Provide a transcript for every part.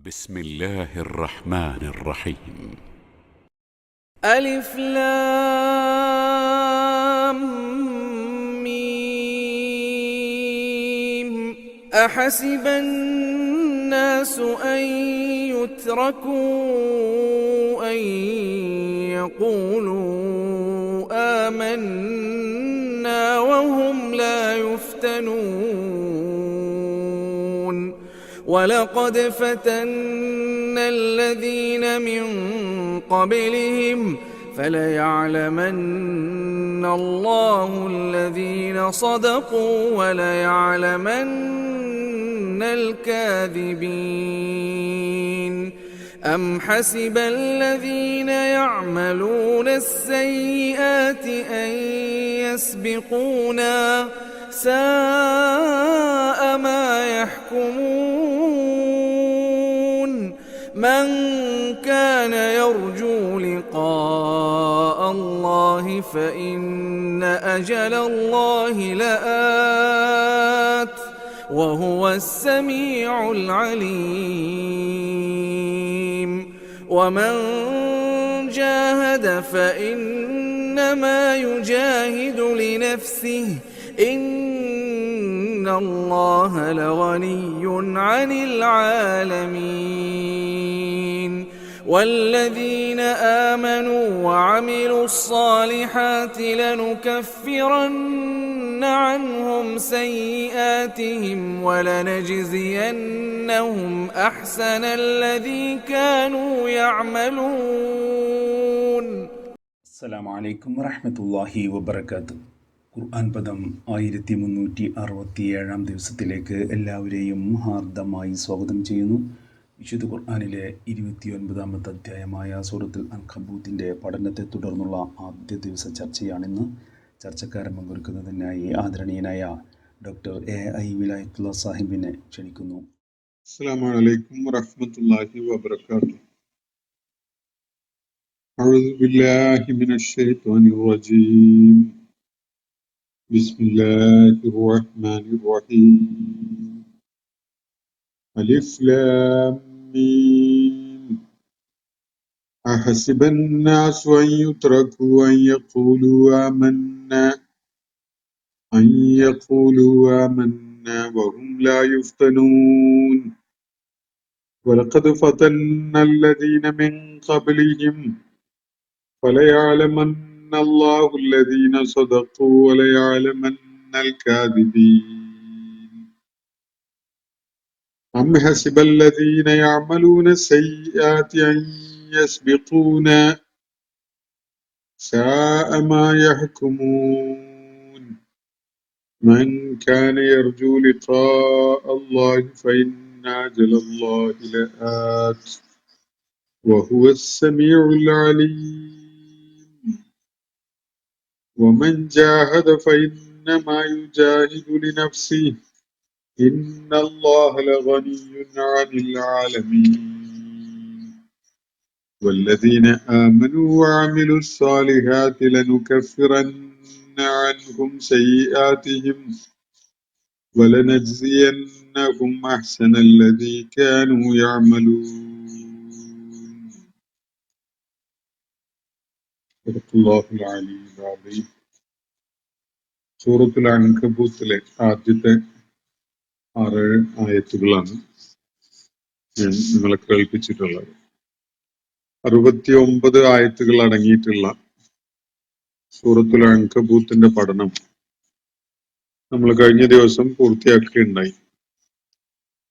بسم الله الرحمن الرحيم. ألف لام ميم. أحسب الناس أن يتركوا أن يقولوا آمنا وهم لا يفتنون. ولقد فتنا الذين من قبلهم فليعلمن الله الذين صدقوا وليعلمن الكاذبين. أم حسب الذين يعملون السيئات أن يسبقونا ساء ما يحكمون. من كان يرجو لقاء الله فإن أجل الله لآت وهو السميع العليم. ومن جاهد فإنما يجاهد لنفسه إن الله لغني عن العالمين. والذين آمنوا وعملوا الصالحات لنكفرن عنهم سيئاتهم ولنجزينهم أحسن الذي كانوا يعملون. السلام عليكم ورحمة الله وبركاته. ഖുർആൻ പദം 1367 ദിവസത്തിലേക്ക് എല്ലാവരെയും ഹാർദമായി സ്വാഗതം ചെയ്യുന്നു. വിശുദ്ധ ഖുർആനിലെ 29ാമത്തെ അധ്യായമായ സൂറത്തുൽ അൻകബൂത്തിൻ്റെ പഠനത്തെ തുടർന്നുള്ള ആദ്യ ദിവസ ചർച്ചയാണിന്ന്. ചർച്ചക്കാരൻ പങ്കെടുക്കുന്നതിനായി ആദരണീയനായ ഡോക്ടർ AI വിലായത്തുള്ള സാഹിബിനെ ക്ഷണിക്കുന്നു. السلام عليكم ورحمة الله وبركاته. أعوذ بالله من الشيطان الرجيم. بسم الله الرحمن الرحيم. ألف لام ميم. أحسب الناس أن يتركوا أن يقولوا آمنا وهم لا يفتنون. ولقد فتنا الذين من قبلهم فليعلمن الله الذين صدقوا وليعلمن الكاذبين. أم حسب الذين يعملون السيئات أن يسبقونا ساء ما يحكمون. من كان يرجو لقاء الله فإن أجل الله لآت وهو السميع العليم. ومن جاهد فإنما يجاهد لنفسه إن الله لغني عن العالمين. والذين آمنوا وعملوا الصالحات لنكفرن عنهم سيئاتهم ولنجزينهم أحسن الذي كانوا يعملون. صدق الله العلي العظيم. സൂറത്തുൽ അൻകബൂത്തിലെ ആദ്യത്തെ 6 ആയത്തുകളാണ് ഞാൻ നിങ്ങളെ കേൾപ്പിച്ചിട്ടുള്ളത്. 69 ആയത്തുകൾ അടങ്ങിയിട്ടുള്ള സൂറത്തുൽ അൻകബൂത്തിന്റെ പഠനം നമ്മൾ കഴിഞ്ഞ ദിവസം പൂർത്തിയാക്കുകയുണ്ടായി.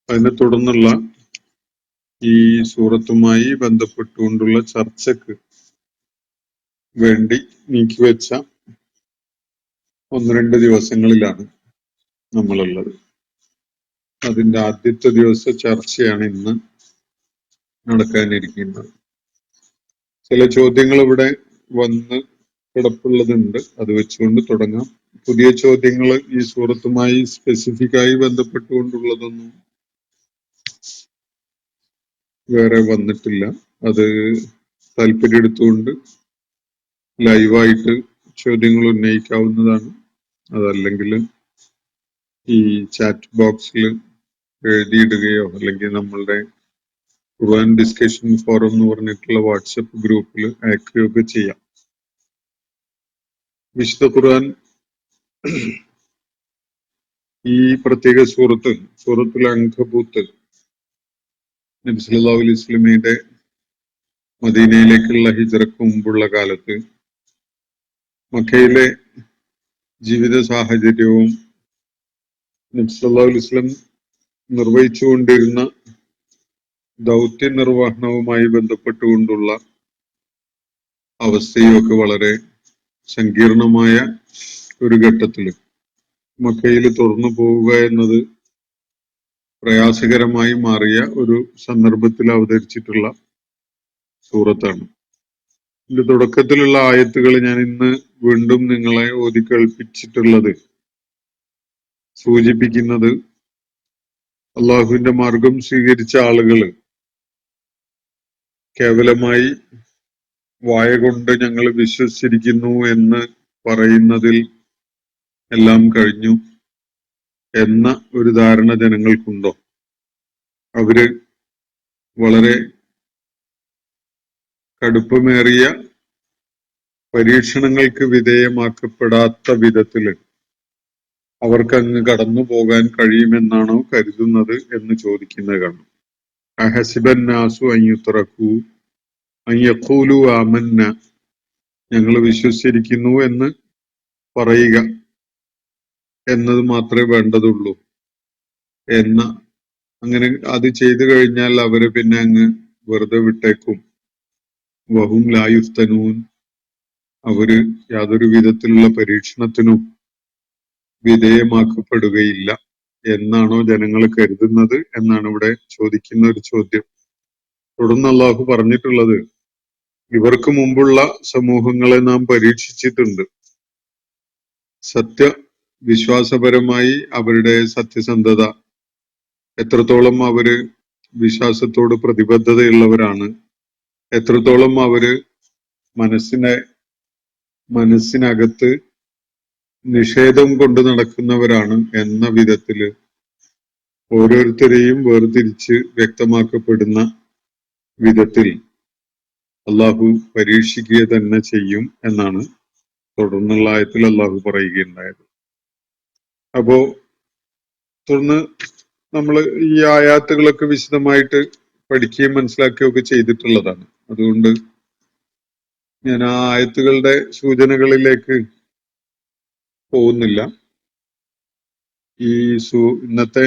അതിനെ തുടർന്നുള്ള ഈ സൂറത്തുമായി ബന്ധപ്പെട്ടുകൊണ്ടുള്ള ചർച്ചക്ക് വേണ്ടി നീക്കിവെച്ച 1-2 ദിവസങ്ങളിലാണ് നമ്മളുള്ളത്. അതിന്റെ ആദ്യത്തെ ദിവസ ചർച്ചയാണ് ഇന്ന് നടക്കാനിരിക്കുന്നത്. ചില ചോദ്യങ്ങൾ ഇവിടെ വന്ന് കിടപ്പുള്ളതുണ്ട്, അത് വെച്ചുകൊണ്ട് തുടങ്ങാം. പുതിയ ചോദ്യങ്ങൾ ഈ സൂറത്തുമായി സ്പെസിഫിക്കായി ബന്ധപ്പെട്ടുകൊണ്ടുള്ളതൊന്നും വേറെ വന്നിട്ടില്ല. അത് താല്പര്യം എടുത്തുകൊണ്ട് ലൈവായിട്ട് ചോദ്യങ്ങൾ ഉന്നയിക്കാവുന്നതാണ്. അതല്ലെങ്കിൽ ഈ ചാറ്റ് ബോക്സിൽ എഴുതിയിടുകയോ അല്ലെങ്കിൽ നമ്മളുടെ ഖുർആൻ ഡിസ്കഷൻ ഫോറം എന്ന് പറഞ്ഞിട്ടുള്ള വാട്സപ്പ് ഗ്രൂപ്പിൽ അയക്കുകയൊക്കെ ചെയ്യാം. വിശുദ്ധ ഖുർആൻ ഈ പ്രത്യേക സൂറത്തുൽ അൻകബൂത്ത് നബി സല്ലല്ലാഹു അലൈഹി വസല്ലമയുടെ മദീനയിലേക്കുള്ള ഹിജ്റക്ക് മുമ്പുള്ള കാലത്ത് മക്കയിലെ ജീവിത സാഹചര്യവും നബി സല്ലല്ലാഹു അലൈഹി വസല്ലം നിർവഹിച്ചുകൊണ്ടിരുന്ന ദൗത്യ നിർവഹണവുമായി ബന്ധപ്പെട്ടുകൊണ്ടുള്ള അവസ്ഥയൊക്കെ വളരെ സങ്കീർണമായ ഒരു ഘട്ടത്തിൽ മക്കയിൽ തുറന്നു പോവുക എന്നത് പ്രയാസകരമായി മാറിയ ഒരു സന്ദർഭത്തിൽ അവതരിച്ചിട്ടുള്ള സൂറത്താണ്. ഇതിന്റെ തുടക്കത്തിലുള്ള ആയത്തുകൾ ഞാൻ ഇന്ന് വീണ്ടും നിങ്ങളെ ഓതി കേൾപ്പിച്ചിട്ടുള്ളത് സൂചിപ്പിക്കുന്നത് അള്ളാഹുവിന്റെ മാർഗം സ്വീകരിച്ച ആളുകൾ കേവലമായി വായ കൊണ്ട് ഞങ്ങൾ വിശ്വസിച്ചിരിക്കുന്നു എന്ന് പറയുന്നതിൽ എല്ലാം കഴിഞ്ഞു എന്ന ഒരു ധാരണ ജനങ്ങൾക്കുണ്ടോ? അവര് വളരെ കടുപ്പമേറിയ പരീക്ഷണങ്ങൾക്ക് വിധേയമാക്കപ്പെടാത്ത വിധത്തില് അവർക്കങ്ങ് കടന്നു പോകാൻ കഴിയുമെന്നാണോ കരുതുന്നത് എന്ന് ചോദിക്കുന്നത് കാണാം. അഹസിബൻ നാസു അയ്യുത്രക്കൂ അയ്യഖൂലു ആമന്ന, ഞങ്ങൾ വിശ്വസിച്ചിരിക്കുന്നു എന്ന് പറയുക എന്നത് മാത്രമേ വേണ്ടതുള്ളൂ എന്ന, അങ്ങനെ അത് ചെയ്തു കഴിഞ്ഞാൽ അവര് പിന്നെ അങ്ങ് വെറുതെ വിട്ടേക്കും. വഹും ലായുഫ്തനൂൻ, അവര് യാതൊരു വിധത്തിലുള്ള പരീക്ഷണത്തിനും വിധേയമാക്കപ്പെടുകയില്ല എന്നാണോ ജനങ്ങൾ കരുതുന്നത് എന്നാണ് ഇവിടെ ചോദിക്കുന്ന ഒരു ചോദ്യം. തുടർന്ന് അള്ളാഹു പറഞ്ഞിട്ടുള്ളത്, ഇവർക്ക് മുമ്പുള്ള സമൂഹങ്ങളെ നാം പരീക്ഷിച്ചിട്ടുണ്ട്. വിശ്വാസപരമായി അവരുടെ സത്യസന്ധത, എത്രത്തോളം അവര് വിശ്വാസത്തോട് പ്രതിബദ്ധതയുള്ളവരാണ്, എത്രത്തോളം അവര് മനസ്സിനകത്ത് നിഷേധം കൊണ്ട് നടക്കുന്നവരാണ് എന്ന വിധത്തില് ഓരോരുത്തരെയും വേർതിരിച്ച് വ്യക്തമാക്കപ്പെടുന്ന വിധത്തിൽ അള്ളാഹു പരീക്ഷിക്കുക തന്നെ ചെയ്യും എന്നാണ് തുടർന്നുള്ള ആയത്തിൽ അള്ളാഹു പറയുകയുണ്ടായത്. അപ്പോ തുടർന്ന് നമ്മൾ ഈ ആയാത്തുകളൊക്കെ വിശദമായിട്ട് പഠിക്കുകയും മനസ്സിലാക്കുകയൊക്കെ ചെയ്തിട്ടുള്ളതാണ്. അതുകൊണ്ട് ഞാൻ ആ ആയത്തുകളുടെ സൂചനകളിലേക്ക് പോകുന്നില്ല. ഈ ഇന്നത്തെ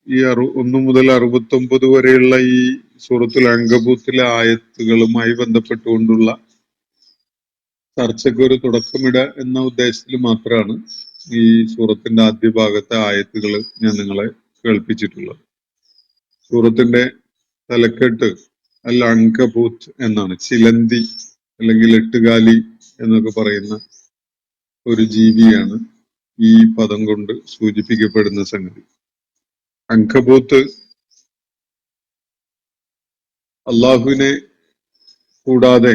ഈ 1 മുതൽ 69 വരെയുള്ള ഈ സൂറത്തുൽ അൻകബൂത്തിലെ ആയത്തുകളുമായി ബന്ധപ്പെട്ടുകൊണ്ടുള്ള ചർച്ചയ്ക്ക് ഒരു തുടക്കമിടുക എന്ന ഉദ്ദേശത്തിൽ മാത്രമാണ് ഈ സൂറത്തിന്റെ ആദ്യ ഭാഗത്തെ ആയത്തുകൾ ഞാൻ നിങ്ങളെ കേൾപ്പിച്ചിട്ടുള്ളത്. സൂറത്തിന്റെ തലക്കെട്ട് അൽ അൻകബൂത്ത് എന്നാണ്. ചിലന്തി അല്ലെങ്കിൽ എട്ടുകാലി എന്നൊക്കെ പറയുന്ന ഒരു ജീവിയാണ് ഈ പദം കൊണ്ട് സൂചിപ്പിക്കപ്പെടുന്ന സംഗതി. അൻകബൂത്ത് അള്ളാഹുവിനെ കൂടാതെ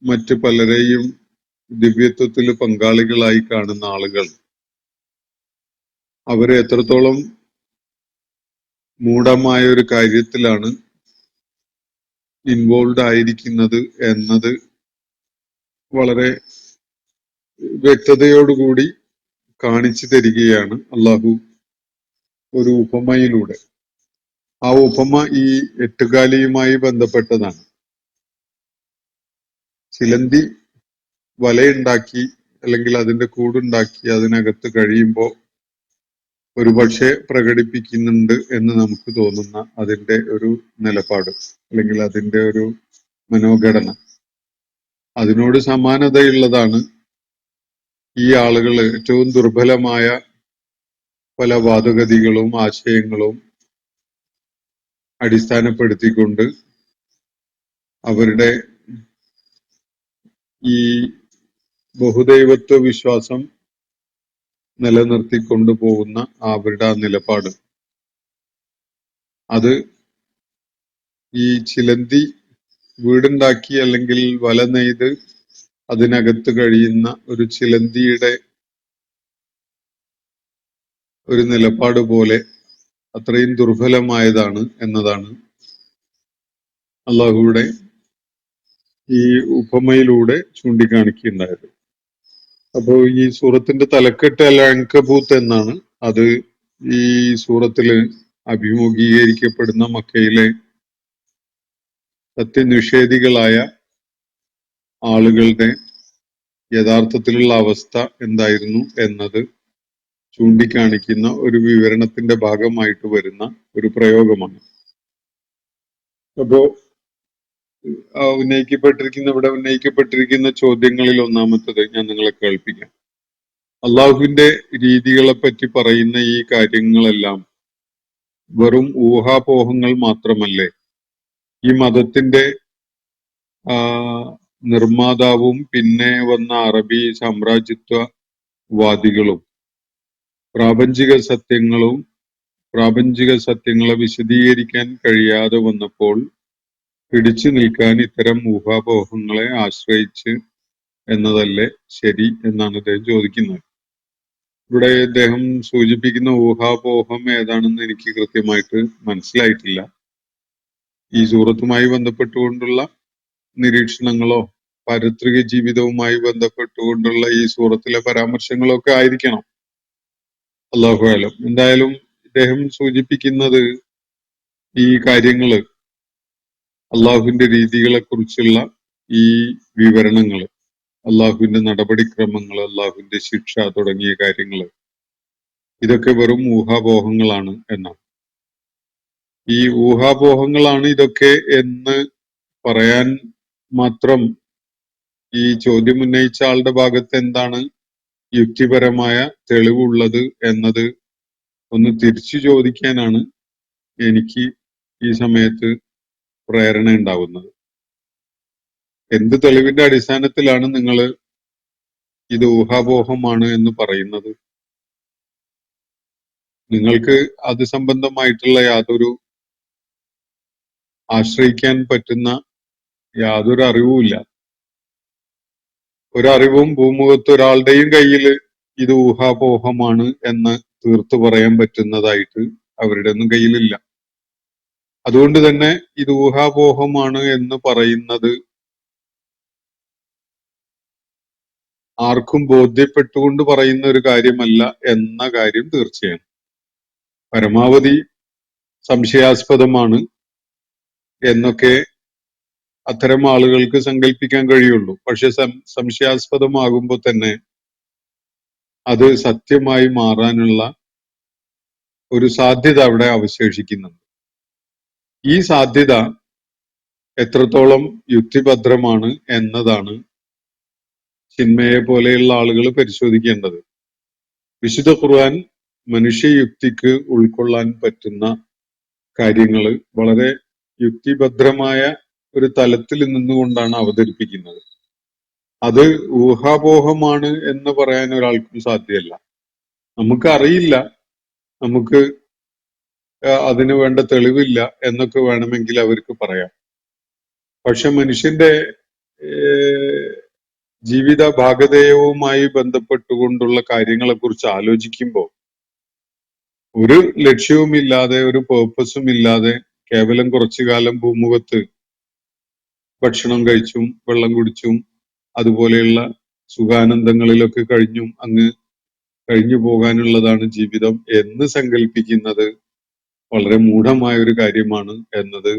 മറ്റ് പലരെയും ദിവ്യത്വത്തിൽ പങ്കാളികളായി കാണുന്ന ആളുകൾ അവരെ എത്രത്തോളം മൂഢമായ ഒരു കാര്യത്തിലാണ് ഇൻവോൾവ് ആയിരിക്കുന്നത് എന്നത് വളരെ വ്യക്തതയോടുകൂടി കാണിച്ചു തരികയാണ് അള്ളാഹു ഒരു ഉപമയിലൂടെ. ആ ഉപമ ഈ എട്ടുകാലിയുമായി ബന്ധപ്പെട്ടതാണ്. ചിലന്തി വലയുണ്ടാക്കി അല്ലെങ്കിൽ അതിന്റെ കൂടുണ്ടാക്കി അതിനകത്ത് കഴിയുമ്പോൾ ഒരുപക്ഷെ പ്രകടിപ്പിക്കുന്നുണ്ട് എന്ന് നമുക്ക് തോന്നുന്ന അതിന്റെ ഒരു നിലപാട് അല്ലെങ്കിൽ അതിന്റെ ഒരു മനോഘടന, അതിനോട് സമാനതയുള്ളതാണ് ഈ ആളുകൾ ഏറ്റവും ദുർബലമായ പല വാദഗതികളും ആശയങ്ങളും അടിസ്ഥാനപ്പെടുത്തിക്കൊണ്ട് അവരുടെ ഈ ബഹുദൈവത്വ വിശ്വാസം നിലനിർത്തിക്കൊണ്ടു പോകുന്ന അവരുടെ ആ നിലപാട്, അത് ഈ ചിലന്തി വീടുണ്ടാക്കി അല്ലെങ്കിൽ വല നെയ്ത് അതിനകത്ത് കഴിയുന്ന ഒരു ചിലന്തിയുടെ ഒരു നിലപാട് പോലെ അത്രയും ദുർബലമായതാണ് എന്നതാണ് അള്ളാഹുവിടെ ഈ ഉപമയിലൂടെ ചൂണ്ടിക്കാണിക്കുകയുണ്ടായത്. അപ്പോ ഈ സൂറത്തിന്റെ തലക്കെട്ട് അൽ അൻകബൂത്ത് എന്നാണ്. അത് ഈ സൂറത്തില് അഭിമുഖീകരിക്കപ്പെടുന്ന മക്കയിലെ സത്യനിഷേധികളായ ആളുകളുടെ യഥാർത്ഥത്തിലുള്ള അവസ്ഥ എന്തായിരുന്നു എന്നത് ചൂണ്ടിക്കാണിക്കുന്ന ഒരു വിവരണത്തിന്റെ ഭാഗമായിട്ട് വരുന്ന ഒരു പ്രയോഗമാണ്. അപ്പോ ഇവിടെ ഉന്നയിക്കപ്പെട്ടിരിക്കുന്ന ചോദ്യങ്ങളിൽ ഒന്നാമത്തത് ഞാൻ നിങ്ങളെ കേൾപ്പിക്കാം. അള്ളാഹുവിന്റെ രീതികളെ പറ്റി പറയുന്ന ഈ കാര്യങ്ങളെല്ലാം വെറും ഊഹാപോഹങ്ങൾ മാത്രമല്ലേ? ഈ മതത്തിന്റെ നിർമ്മാതാവും പിന്നെ വന്ന അറബി സാമ്രാജ്യത്വവാദികളും പ്രാപഞ്ചിക സത്യങ്ങളെ വിശദീകരിക്കാൻ കഴിയാതെ വന്നപ്പോൾ പിടിച്ചു നിൽക്കാൻ ഇത്തരം ഊഹാപോഹങ്ങളെ ആശ്രയിച്ച് എന്നതല്ലേ ശരി എന്നാണ് അദ്ദേഹം ചോദിക്കുന്നത്. ഇവിടെ അദ്ദേഹം സൂചിപ്പിക്കുന്ന ഊഹാപോഹം ഏതാണെന്ന് എനിക്ക് കൃത്യമായിട്ട് മനസ്സിലായിട്ടില്ല. ഈ സൂറത്തുമായി ബന്ധപ്പെട്ടുകൊണ്ടുള്ള നിരീക്ഷണങ്ങളോ പാരിത്രിക ജീവിതവുമായി ബന്ധപ്പെട്ടുകൊണ്ടുള്ള ഈ സൂറത്തിലെ പരാമർശങ്ങളോ ഒക്കെ ആയിരിക്കണം. അല്ലാഹു അലം. എന്തായാലും ഇദ്ദേഹം സൂചിപ്പിക്കുന്നത് ഈ കാര്യങ്ങള്, അള്ളാഹുവിന്റെ രീതികളെ കുറിച്ചുള്ള ഈ വിവരണങ്ങള്, അള്ളാഹുവിന്റെ നടപടിക്രമങ്ങൾ, അള്ളാഹുവിന്റെ ശിക്ഷ തുടങ്ങിയ കാര്യങ്ങള്, ഇതൊക്കെ വെറും ഊഹാപോഹങ്ങളാണ് എന്നാണ്. ഈ ഊഹാപോഹങ്ങളാണ് ഇതൊക്കെ എന്ന് പറയാൻ മാത്രം ഈ ചോദ്യം ഉന്നയിച്ച ആളുടെ ഭാഗത്ത് എന്താണ് യുക്തിപരമായ തെളിവുള്ളത് എന്നത് ഒന്ന് തിരിച്ചു ചോദിക്കാനാണ് എനിക്ക് ഈ സമയത്ത് പ്രേരണ ഉണ്ടാവുന്നത്. എന്ത് തെളിവിന്റെ അടിസ്ഥാനത്തിലാണ് നിങ്ങൾ ഇത് ഊഹാപോഹമാണ് എന്ന് പറയുന്നത്? നിങ്ങൾക്ക് അത് സംബന്ധമായിട്ടുള്ള യാതൊരു ആശ്രയിക്കാൻ പറ്റുന്ന യാതൊരു അറിവുമില്ല. ഒരറിവും ഭൂമുഖത്ത് ഒരാളുടെയും കയ്യിൽ ഇത് ഊഹാപോഹമാണ് എന്ന് തീർത്തു പറയാൻ പറ്റുന്നതായിട്ട് അവരുടെ ഒന്നും കയ്യിലില്ല. അതുകൊണ്ട് തന്നെ ഇത് ഊഹാപോഹമാണ് എന്ന് പറയുന്നത് ആർക്കും ബോധ്യപ്പെട്ടുകൊണ്ട് പറയുന്ന ഒരു കാര്യമല്ല എന്ന കാര്യം തീർച്ചയാണ്. പരമാവധി സംശയാസ്പദമാണ് എന്നൊക്കെ അത്തരം ആളുകൾക്ക് സങ്കല്പിക്കാൻ കഴിയുള്ളൂ. പക്ഷെ സംശയാസ്പദമാകുമ്പോൾ തന്നെ അത് സത്യമായി മാറാനുള്ള ഒരു സാധ്യത അവിടെ അവശേഷിക്കുന്നുണ്ട്. ഈ സാധ്യത എത്രത്തോളം യുക്തിഭദ്രമാണ് എന്നതാണ് ചിന്മയെ പോലെയുള്ള ആളുകൾ പരിശോധിക്കേണ്ടത്. വിശുദ്ധ ഖുർആൻ മനുഷ്യയുക്തിക്ക് ഉൾക്കൊള്ളാൻ പറ്റുന്ന കാര്യങ്ങൾ വളരെ യുക്തിഭദ്രമായ ഒരു തലത്തിൽ നിന്നുകൊണ്ടാണ് അവതരിപ്പിക്കുന്നത്. അത് ഊഹാപോഹമാണ് എന്ന് പറയാൻ ഒരാൾക്കും സാധ്യമല്ല. നമുക്കറിയില്ല, നമുക്ക് അതിന് വേണ്ട തെളിവില്ല എന്നൊക്കെ വേണമെങ്കിൽ അവർക്ക് പറയാം. പക്ഷെ മനുഷ്യന്റെ ജീവിത ഭാഗധേയവുമായി ബന്ധപ്പെട്ടുകൊണ്ടുള്ള കാര്യങ്ങളെ കുറിച്ച് ആലോചിക്കുമ്പോൾ ഒരു ലക്ഷ്യവുമില്ലാതെ, ഒരു പേർപ്പസും ഇല്ലാതെ കേവലം കുറച്ചു കാലം ഭൂമുഖത്ത് ഭക്ഷണം കഴിച്ചും വെള്ളം കുടിച്ചും അതുപോലെയുള്ള സുഖാനന്ദങ്ങളിലൊക്കെ കഴിഞ്ഞും അങ്ങ് കഴിഞ്ഞു പോകാനുള്ളതാണ് ജീവിതം എന്ന് സങ്കല്പിക്കുന്നത് വളരെ മൂഢമായ ഒരു കാര്യമാണ് എന്നത്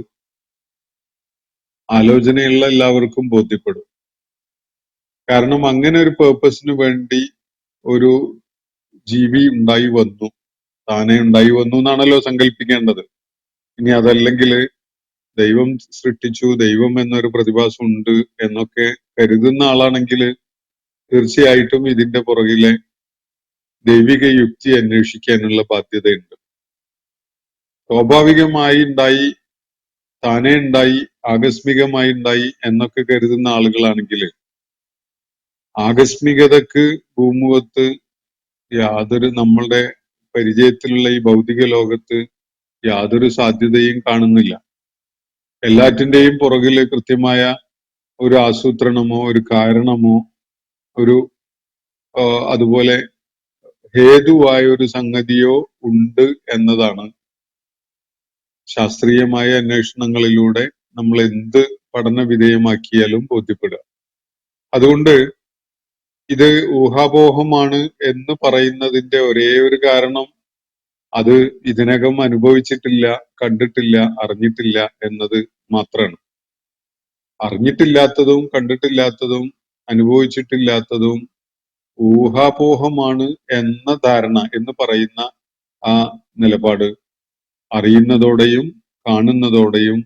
ആലോചനയുള്ള എല്ലാവർക്കും ബോധ്യപ്പെടും. കാരണം അങ്ങനെ ഒരു പേർപ്പസിന് വേണ്ടി ഒരു ജീവി ഉണ്ടായി വന്നു, താനെ ഉണ്ടായി വന്നു എന്നാണല്ലോ സങ്കല്പിക്കേണ്ടത്. ഇനി അതല്ലെങ്കിൽ ദൈവം സൃഷ്ടിച്ചു, ദൈവം എന്നൊരു പ്രതിഭാസം ഉണ്ട് എന്നൊക്കെ കരുതുന്ന ആളാണെങ്കിൽ തീർച്ചയായിട്ടും ഇതിന്റെ പുറകിലെ ദൈവിക യുക്തി അന്വേഷിക്കാനുള്ള ബാധ്യതയുണ്ട്. സ്വാഭാവികമായി ഉണ്ടായി, താനെ ഉണ്ടായി, ആകസ്മികമായി ഉണ്ടായി എന്നൊക്കെ കരുതുന്ന ആളുകളാണെങ്കിൽ ആകസ്മികതക്ക് ഭൂമുഖത്ത് യാതൊരു, നമ്മളുടെ പരിചയത്തിലുള്ള ഈ ഭൗതിക ലോകത്ത് യാതൊരു സാധ്യതയും കാണുന്നില്ല. എല്ലാറ്റിന്റെയും പുറകില് കൃത്യമായ ഒരു ആസൂത്രണമോ ഒരു കാരണമോ ഒരു അതുപോലെ ഹേതുവായ ഒരു സംഗതിയോ ഉണ്ട് എന്നതാണ് ശാസ്ത്രീയമായ അന്വേഷണങ്ങളിലൂടെ നമ്മൾ എന്ത് പഠന വിധേയമാക്കിയാലും ബോധ്യപ്പെടുക. അതുകൊണ്ട് ഇത് ഊഹാപോഹമാണ് എന്ന് പറയുന്നതിന്റെ ഒരേ ഒരു കാരണം അത് ഇതിനകം അനുഭവിച്ചിട്ടില്ല, കണ്ടിട്ടില്ല, അറിഞ്ഞിട്ടില്ല എന്നത് മാത്രമാണ്. അറിഞ്ഞിട്ടില്ലാത്തതും കണ്ടിട്ടില്ലാത്തതും അനുഭവിച്ചിട്ടില്ലാത്തതും ഊഹാപോഹമാണ് എന്ന ധാരണ എന്ന് പറയുന്ന ആ നിലപാട് അറിയുന്നതോടെയും കാണുന്നതോടെയും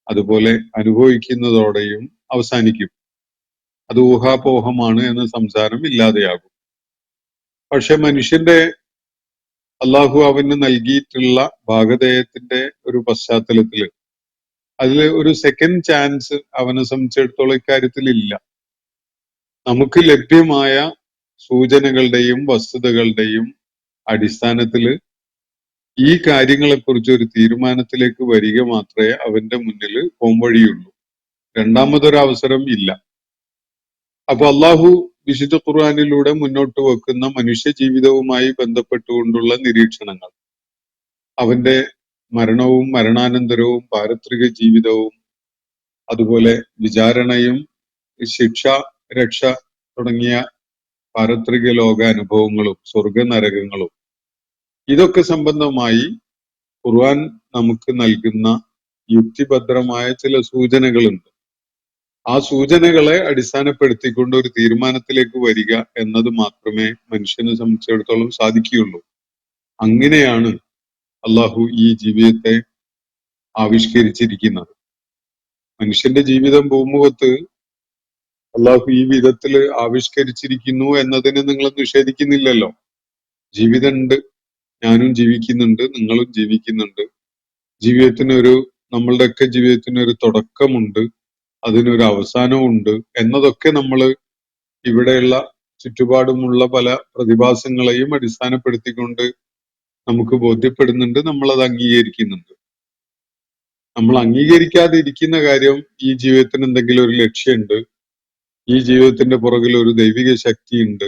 അതുപോലെ അനുഭവിക്കുന്നതോടെയും അവസാനിക്കും. അത് ഊഹാപോഹമാണ് എന്ന സംസാരം ഇല്ലാതെയാകും. പക്ഷെ മനുഷ്യന്റെ അള്ളാഹു അവന് നൽകിയിട്ടുള്ള ഭാഗധേയത്തിന്റെ ഒരു പശ്ചാത്തലത്തില് അതിൽ ഒരു സെക്കൻഡ് ചാൻസ് അവനെ സംബന്ധിച്ചിടത്തോളം ഇക്കാര്യത്തിൽ ഇല്ല. നമുക്ക് ലഭ്യമായ സൂചനകളുടെയും വസ്തുതകളുടെയും അടിസ്ഥാനത്തില് ഈ കാര്യങ്ങളെക്കുറിച്ച് ഒരു തീരുമാനത്തിലേക്ക് വരിക മാത്രമേ അവന്റെ മുന്നിൽ പോംവഴിയുള്ളൂ. രണ്ടാമതൊരു അവസരം ഇല്ല. അപ്പൊ അള്ളാഹു വിശുദ്ധ ഖുർആനിലൂടെ മുന്നോട്ട് വെക്കുന്ന മനുഷ്യ ജീവിതവുമായി ബന്ധപ്പെട്ടുകൊണ്ടുള്ള നിരീക്ഷണങ്ങൾ, അവന്റെ മരണവും മരണാനന്തരവും പാരത്രിക ജീവിതവും അതുപോലെ വിചാരണയും ശിക്ഷ രക്ഷ തുടങ്ങിയ പാരത്രിക ലോക അനുഭവങ്ങളും സ്വർഗ നരകങ്ങളും ഇതൊക്കെ സംബന്ധമായി ഖുർആൻ നമുക്ക് നൽകുന്ന യുക്തിഭദ്രമായ ചില സൂചനകളുണ്ട്. ആ സൂചനകളെ അടിസ്ഥാനപ്പെടുത്തിക്കൊണ്ട് ഒരു തീരുമാനത്തിലേക്ക് വരിക എന്നത് മാത്രമേ മനുഷ്യനെ സംബന്ധിച്ചിടത്തോളം സാധിക്കുകയുള്ളൂ. അങ്ങനെയാണ് അള്ളാഹു ഈ ജീവിതത്തെ ആവിഷ്കരിച്ചിരിക്കുന്നത്. മനുഷ്യന്റെ ജീവിതം ഭൂമുഖത്ത് അള്ളാഹു ഈ വിധത്തില് ആവിഷ്കരിച്ചിരിക്കുന്നു എന്നതിന് നിങ്ങൾ നിഷേധിക്കുന്നില്ലല്ലോ. ജീവിതമുണ്ട്, ഞാനും ജീവിക്കുന്നുണ്ട്, നിങ്ങളും ജീവിക്കുന്നുണ്ട്. നമ്മളുടെയൊക്കെ ജീവിതത്തിനൊരു തുടക്കമുണ്ട്, അതിനൊരു അവസാനമുണ്ട് എന്നതൊക്കെ നമ്മൾ ഇവിടെയുള്ള ചുറ്റുപാടുമുള്ള പല പ്രതിഭാസങ്ങളെയും അടിസ്ഥാനപ്പെടുത്തിക്കൊണ്ട് നമുക്ക് ബോധ്യപ്പെടുന്നുണ്ട്, നമ്മളത് അംഗീകരിക്കുന്നുണ്ട്. നമ്മൾ അംഗീകരിക്കാതെ ഇരിക്കുന്ന കാര്യം ഈ ജീവിതത്തിന് എന്തെങ്കിലും ഒരു ലക്ഷ്യമുണ്ട്, ഈ ജീവിതത്തിന്റെ പുറകിൽ ഒരു ദൈവിക ശക്തിയുണ്ട്,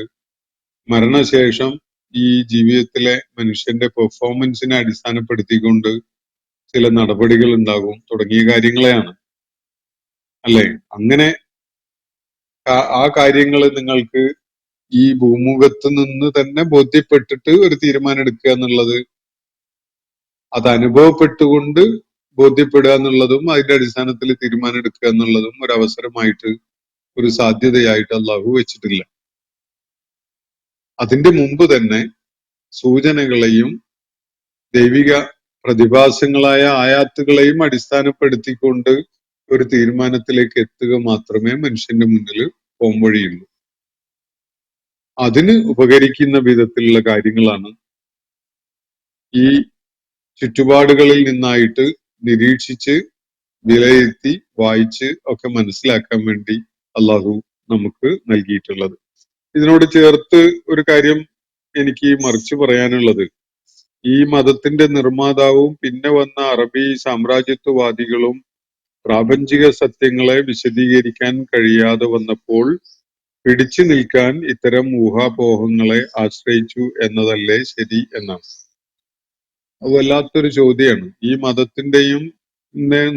മരണശേഷം ഈ ജീവിതത്തിലെ മനുഷ്യന്റെ പെർഫോമൻസിനെ അടിസ്ഥാനപ്പെടുത്തിക്കൊണ്ട് ചില നടപടികൾ ഉണ്ടാകും തുടങ്ങിയ കാര്യങ്ങളെയാണ്. അല്ലെ? അങ്ങനെ ആ കാര്യങ്ങൾ നിങ്ങൾക്ക് ഈ ഭൂമുഖത്ത് നിന്ന് തന്നെ ബോധ്യപ്പെട്ടിട്ട് ഒരു തീരുമാനം എടുക്കുക എന്നുള്ളത്, അത് അനുഭവപ്പെട്ടുകൊണ്ട് ബോധ്യപ്പെടുക എന്നുള്ളതും അതിന്റെ അടിസ്ഥാനത്തിൽ തീരുമാനം എടുക്കുക എന്നുള്ളതും ഒരു അവസരമായിട്ട്, ഒരു സാധ്യതയായിട്ട് അള്ളാഹു വെച്ചിട്ടില്ല. അതിന്റെ മുമ്പ് തന്നെ സൂചനകളെയും ദൈവിക പ്രതിഭാസങ്ങളായ ആയാത്തുകളെയും അടിസ്ഥാനപ്പെടുത്തിക്കൊണ്ട് ഒരു തീരുമാനത്തിലേക്ക് എത്തുക മാത്രമേ മനുഷ്യന്റെ മുന്നിൽ പോംവഴിയുള്ളൂ. അതിന് ഉപകരിക്കുന്ന വിധത്തിലുള്ള കാര്യങ്ങളാണ് ഈ ചുറ്റുപാടുകളിൽ നിന്നായിട്ട് നിരീക്ഷിച്ച് വിലയിരുത്തി വായിച്ച് ഒക്കെ മനസ്സിലാക്കാൻ വേണ്ടി അള്ളാഹു നമുക്ക് നൽകിയിട്ടുള്ളത്. ഇതിനോട് ചേർത്ത് ഒരു കാര്യം എനിക്ക് മറിച്ച് പറയാനുള്ളത്, ഈ മതത്തിന്റെ നിർമ്മാതാവും പിന്നെ വന്ന അറബി സാമ്രാജ്യത്വവാദികളും പ്രാപഞ്ചിക സത്യങ്ങളെ വിശദീകരിക്കാൻ കഴിയാതെ വന്നപ്പോൾ പിടിച്ചു നിൽക്കാൻ ഇത്തരം ഊഹാപോഹങ്ങളെ ആശ്രയിച്ചു എന്നതല്ലേ ശരി എന്നാണ്. അത് വല്ലാത്തൊരു ചോദ്യമാണ്. ഈ മതത്തിന്റെയും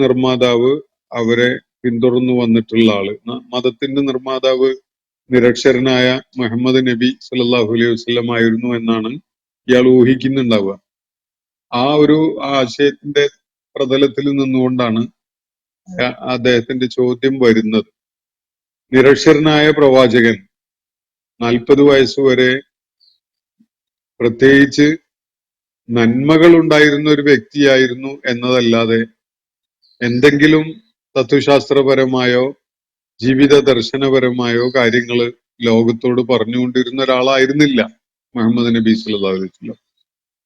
നിർമ്മാതാവ്, അവരെ പിന്തുടർന്നു വന്നിട്ടുള്ള ആള്, മതത്തിന്റെ നിർമ്മാതാവ് നിരക്ഷരനായ മുഹമ്മദ് നബി സല്ലല്ലാഹു അലൈഹി വസല്ലം ആയിരുന്നു എന്നാണ് ഇയാൾ ഊഹിക്കുന്നുണ്ടാവുക. ആ ഒരു ആശയത്തിന്റെ പ്രതലത്തിൽ നിന്നുകൊണ്ടാണ് അദ്ദേഹത്തിന്റെ ചോദ്യം വരുന്നത്. നിരക്ഷരനായ പ്രവാചകൻ 40 വയസ്സുവരെ പ്രത്യേകിച്ച് നന്മകൾ ഉണ്ടായിരുന്ന ഒരു വ്യക്തിയായിരുന്നു എന്നതല്ലാതെ എന്തെങ്കിലും തത്വശാസ്ത്രപരമായോ ജീവിത ദർശനപരമായോ കാര്യങ്ങൾ ലോകത്തോട് പറഞ്ഞുകൊണ്ടിരുന്ന ഒരാളായിരുന്നില്ല മുഹമ്മദ് നബി സല്ലല്ലാഹു അലൈഹി വസല്ലം.